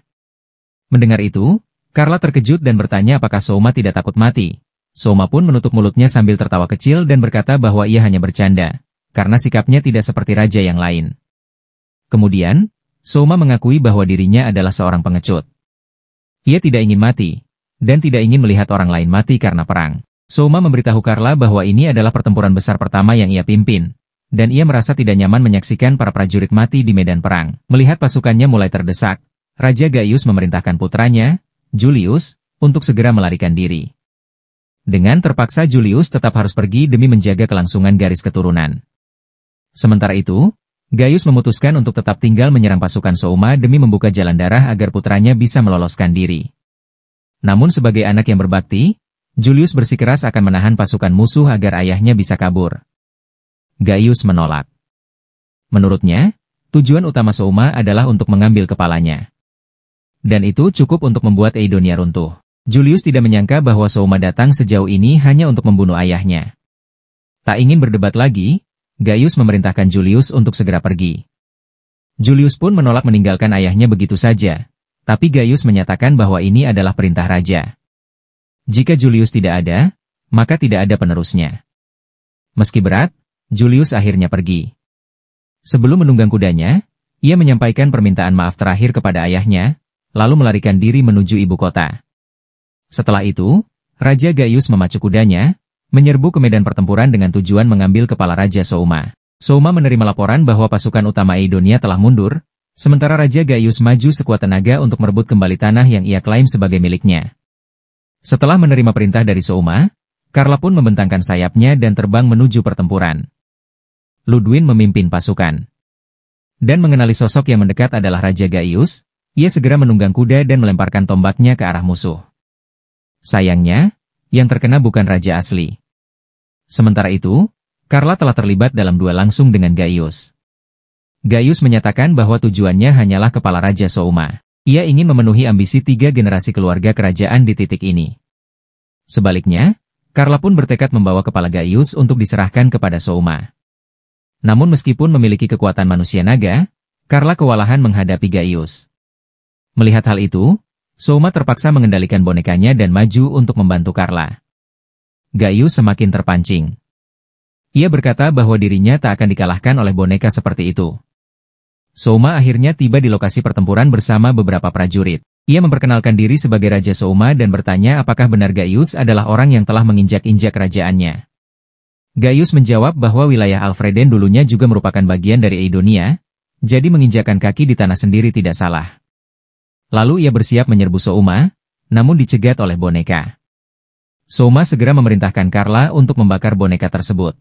Mendengar itu, Carla terkejut dan bertanya apakah Souma tidak takut mati. Souma pun menutup mulutnya sambil tertawa kecil dan berkata bahwa ia hanya bercanda, karena sikapnya tidak seperti raja yang lain. Kemudian, Souma mengakui bahwa dirinya adalah seorang pengecut. Ia tidak ingin mati, dan tidak ingin melihat orang lain mati karena perang. Souma memberitahu Carla bahwa ini adalah pertempuran besar pertama yang ia pimpin, dan ia merasa tidak nyaman menyaksikan para prajurit mati di medan perang. Melihat pasukannya mulai terdesak, Raja Gaius memerintahkan putranya, Julius, untuk segera melarikan diri. Dengan terpaksa Julius tetap harus pergi demi menjaga kelangsungan garis keturunan. Sementara itu, Gaius memutuskan untuk tetap tinggal menyerang pasukan Souma demi membuka jalan darah agar putranya bisa meloloskan diri. Namun sebagai anak yang berbakti, Julius bersikeras akan menahan pasukan musuh agar ayahnya bisa kabur. Gaius menolak. Menurutnya, tujuan utama Souma adalah untuk mengambil kepalanya. Dan itu cukup untuk membuat Aidonia runtuh. Julius tidak menyangka bahwa Souma datang sejauh ini hanya untuk membunuh ayahnya. Tak ingin berdebat lagi, Gaius memerintahkan Julius untuk segera pergi. Julius pun menolak meninggalkan ayahnya begitu saja, tapi Gaius menyatakan bahwa ini adalah perintah raja. Jika Julius tidak ada, maka tidak ada penerusnya. Meski berat, Julius akhirnya pergi. Sebelum menunggang kudanya, ia menyampaikan permintaan maaf terakhir kepada ayahnya, lalu melarikan diri menuju ibu kota. Setelah itu, Raja Gaius memacu kudanya, menyerbu ke medan pertempuran dengan tujuan mengambil kepala Raja Souma. Souma menerima laporan bahwa pasukan utama Aidonia telah mundur, sementara Raja Gaius maju sekuat tenaga untuk merebut kembali tanah yang ia klaim sebagai miliknya. Setelah menerima perintah dari Souma, Carla pun membentangkan sayapnya dan terbang menuju pertempuran. Ludwin memimpin pasukan. Dan mengenali sosok yang mendekat adalah Raja Gaius, ia segera menunggang kuda dan melemparkan tombaknya ke arah musuh. Sayangnya, yang terkena bukan raja asli. Sementara itu, Carla telah terlibat dalam duel langsung dengan Gaius. Gaius menyatakan bahwa tujuannya hanyalah kepala Raja Souma. Ia ingin memenuhi ambisi 3 generasi keluarga kerajaan di titik ini. Sebaliknya, Carla pun bertekad membawa kepala Gaius untuk diserahkan kepada Souma. Namun meskipun memiliki kekuatan manusia naga, Carla kewalahan menghadapi Gaius. Melihat hal itu, Souma terpaksa mengendalikan bonekanya dan maju untuk membantu Carla. Gaius semakin terpancing. Ia berkata bahwa dirinya tak akan dikalahkan oleh boneka seperti itu. Souma akhirnya tiba di lokasi pertempuran bersama beberapa prajurit. Ia memperkenalkan diri sebagai Raja Souma dan bertanya apakah benar Gaius adalah orang yang telah menginjak-injak kerajaannya. Gaius menjawab bahwa wilayah Alfreden dulunya juga merupakan bagian dari Aidonia, jadi menginjakkan kaki di tanah sendiri tidak salah. Lalu ia bersiap menyerbu Souma, namun dicegat oleh boneka. Souma segera memerintahkan Carla untuk membakar boneka tersebut.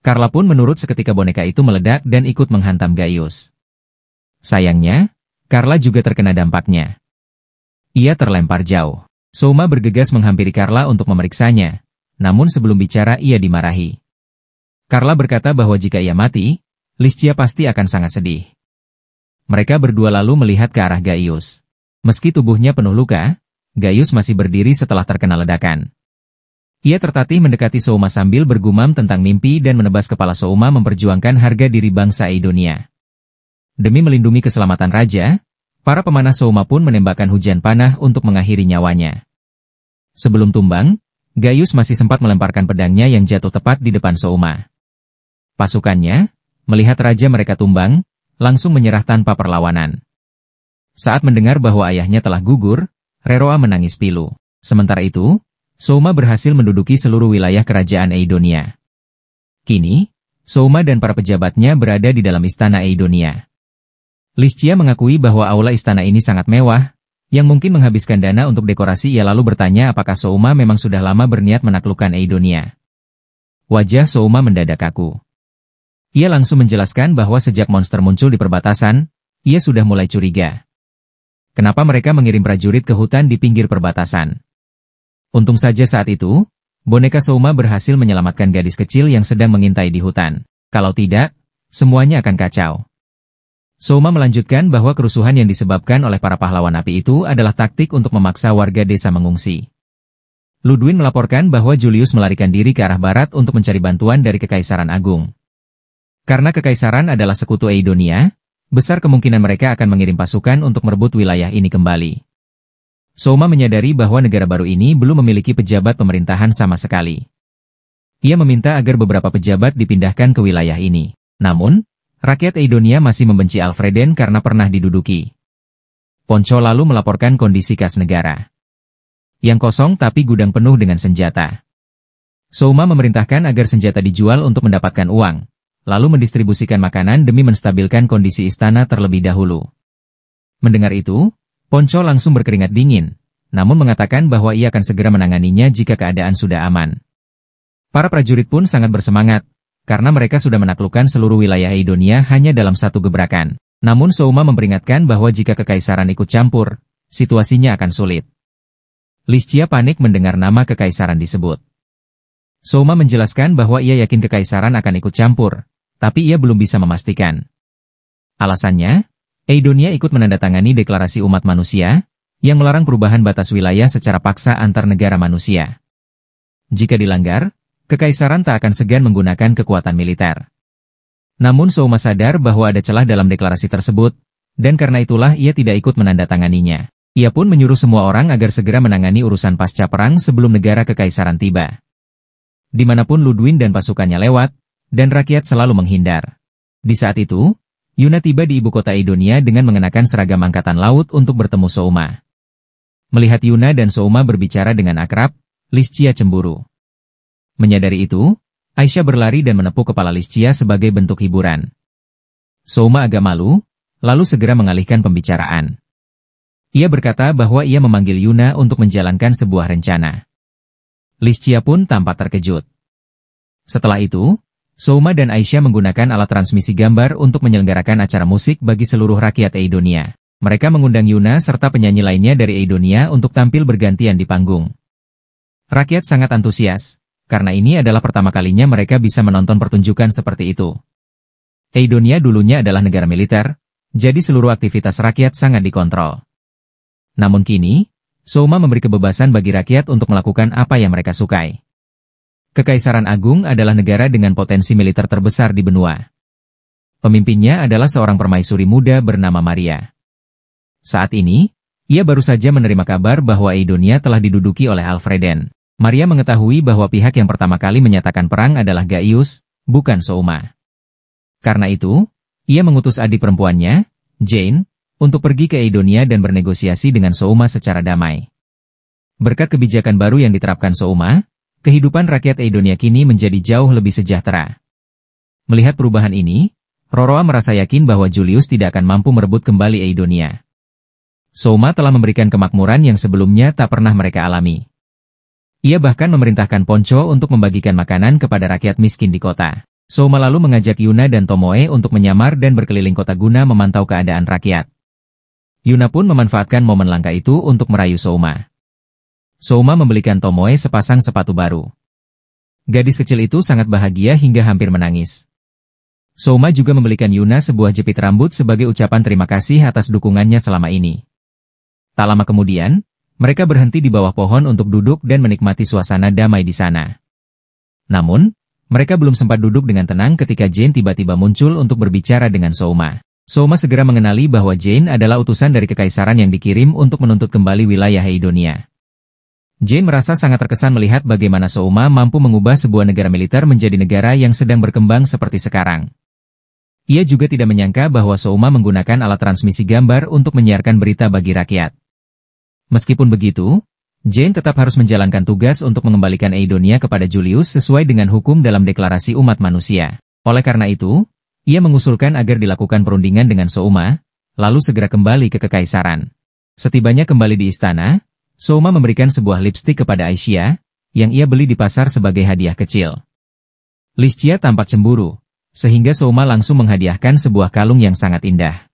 Carla pun menurut seketika boneka itu meledak dan ikut menghantam Gaius. Sayangnya, Carla juga terkena dampaknya. Ia terlempar jauh. Souma bergegas menghampiri Carla untuk memeriksanya, namun sebelum bicara ia dimarahi. Carla berkata bahwa jika ia mati, Liscia pasti akan sangat sedih. Mereka berdua lalu melihat ke arah Gaius. Meski tubuhnya penuh luka, Gaius masih berdiri setelah terkena ledakan. Ia tertatih mendekati Souma sambil bergumam tentang mimpi dan menebas kepala Souma memperjuangkan harga diri bangsa Aidonia. Demi melindungi keselamatan raja, para pemanah Souma pun menembakkan hujan panah untuk mengakhiri nyawanya. Sebelum tumbang, Gaius masih sempat melemparkan pedangnya yang jatuh tepat di depan Souma. Pasukannya, melihat raja mereka tumbang, langsung menyerah tanpa perlawanan. Saat mendengar bahwa ayahnya telah gugur, Reroa menangis pilu. Sementara itu, Souma berhasil menduduki seluruh wilayah kerajaan Aidonia. Kini, Souma dan para pejabatnya berada di dalam istana Aidonia. Liscia mengakui bahwa aula istana ini sangat mewah, yang mungkin menghabiskan dana untuk dekorasi. Ia lalu bertanya apakah Souma memang sudah lama berniat menaklukkan Eidonia. Wajah Souma mendadak kaku. Ia langsung menjelaskan bahwa sejak monster muncul di perbatasan, ia sudah mulai curiga. Kenapa mereka mengirim prajurit ke hutan di pinggir perbatasan? Untung saja saat itu, boneka Souma berhasil menyelamatkan gadis kecil yang sedang mengintai di hutan. Kalau tidak, semuanya akan kacau. Souma melanjutkan bahwa kerusuhan yang disebabkan oleh para pahlawan api itu adalah taktik untuk memaksa warga desa mengungsi. Ludwin melaporkan bahwa Julius melarikan diri ke arah barat untuk mencari bantuan dari Kekaisaran Agung. Karena Kekaisaran adalah sekutu Eidonia, besar kemungkinan mereka akan mengirim pasukan untuk merebut wilayah ini kembali. Souma menyadari bahwa negara baru ini belum memiliki pejabat pemerintahan sama sekali. Ia meminta agar beberapa pejabat dipindahkan ke wilayah ini. Namun, rakyat Eidonia masih membenci Alfreden karena pernah diduduki. Ponco lalu melaporkan kondisi kas negara. Yang kosong tapi gudang penuh dengan senjata. Souma memerintahkan agar senjata dijual untuk mendapatkan uang, lalu mendistribusikan makanan demi menstabilkan kondisi istana terlebih dahulu. Mendengar itu, Ponco langsung berkeringat dingin, namun mengatakan bahwa ia akan segera menanganinya jika keadaan sudah aman. Para prajurit pun sangat bersemangat, karena mereka sudah menaklukkan seluruh wilayah Eidonia hanya dalam satu gebrakan. Namun Souma memperingatkan bahwa jika Kekaisaran ikut campur, situasinya akan sulit. Liscia panik mendengar nama Kekaisaran disebut. Souma menjelaskan bahwa ia yakin Kekaisaran akan ikut campur, tapi ia belum bisa memastikan. Alasannya, Eidonia ikut menandatangani deklarasi umat manusia, yang melarang perubahan batas wilayah secara paksa antar negara manusia. Jika dilanggar, Kekaisaran tak akan segan menggunakan kekuatan militer. Namun Souma sadar bahwa ada celah dalam deklarasi tersebut, dan karena itulah ia tidak ikut menandatanganinya. Ia pun menyuruh semua orang agar segera menangani urusan pasca perang sebelum negara Kekaisaran tiba. Dimanapun Ludwin dan pasukannya lewat, dan rakyat selalu menghindar. Di saat itu, Yuna tiba di ibu kota Eidonia dengan mengenakan seragam angkatan laut untuk bertemu Souma. Melihat Yuna dan Souma berbicara dengan akrab, Liscia cemburu. Menyadari itu, Aisyah berlari dan menepuk kepala Liscia sebagai bentuk hiburan. Souma agak malu, lalu segera mengalihkan pembicaraan. Ia berkata bahwa ia memanggil Yuna untuk menjalankan sebuah rencana. Liscia pun tampak terkejut. Setelah itu, Souma dan Aisyah menggunakan alat transmisi gambar untuk menyelenggarakan acara musik bagi seluruh rakyat Eidonia. Mereka mengundang Yuna serta penyanyi lainnya dari Eidonia untuk tampil bergantian di panggung. Rakyat sangat antusias, karena ini adalah pertama kalinya mereka bisa menonton pertunjukan seperti itu. Eidonia dulunya adalah negara militer, jadi seluruh aktivitas rakyat sangat dikontrol. Namun kini, Souma memberi kebebasan bagi rakyat untuk melakukan apa yang mereka sukai. Kekaisaran Agung adalah negara dengan potensi militer terbesar di benua. Pemimpinnya adalah seorang permaisuri muda bernama Maria. Saat ini, ia baru saja menerima kabar bahwa Eidonia telah diduduki oleh Alfreden. Maria mengetahui bahwa pihak yang pertama kali menyatakan perang adalah Gaius, bukan Souma. Karena itu, ia mengutus adik perempuannya, Jane, untuk pergi ke Eidonia dan bernegosiasi dengan Souma secara damai. Berkat kebijakan baru yang diterapkan Souma, kehidupan rakyat Eidonia kini menjadi jauh lebih sejahtera. Melihat perubahan ini, Roroa merasa yakin bahwa Julius tidak akan mampu merebut kembali Eidonia. Souma telah memberikan kemakmuran yang sebelumnya tak pernah mereka alami. Ia bahkan memerintahkan Ponco untuk membagikan makanan kepada rakyat miskin di kota. Souma lalu mengajak Yuna dan Tomoe untuk menyamar dan berkeliling kota guna memantau keadaan rakyat. Yuna pun memanfaatkan momen langka itu untuk merayu Souma. Souma membelikan Tomoe sepasang sepatu baru. Gadis kecil itu sangat bahagia hingga hampir menangis. Souma juga membelikan Yuna sebuah jepit rambut sebagai ucapan terima kasih atas dukungannya selama ini. Tak lama kemudian, mereka berhenti di bawah pohon untuk duduk dan menikmati suasana damai di sana. Namun, mereka belum sempat duduk dengan tenang ketika Jane tiba-tiba muncul untuk berbicara dengan Souma. Souma segera mengenali bahwa Jane adalah utusan dari Kekaisaran yang dikirim untuk menuntut kembali wilayah Eidonia. Jane merasa sangat terkesan melihat bagaimana Souma mampu mengubah sebuah negara militer menjadi negara yang sedang berkembang seperti sekarang. Ia juga tidak menyangka bahwa Souma menggunakan alat transmisi gambar untuk menyiarkan berita bagi rakyat. Meskipun begitu, Jane tetap harus menjalankan tugas untuk mengembalikan Eidonia kepada Julius sesuai dengan hukum dalam deklarasi umat manusia. Oleh karena itu, ia mengusulkan agar dilakukan perundingan dengan Souma, lalu segera kembali ke Kekaisaran. Setibanya kembali di istana, Souma memberikan sebuah lipstik kepada Aisyah, yang ia beli di pasar sebagai hadiah kecil. Liscia tampak cemburu, sehingga Souma langsung menghadiahkan sebuah kalung yang sangat indah.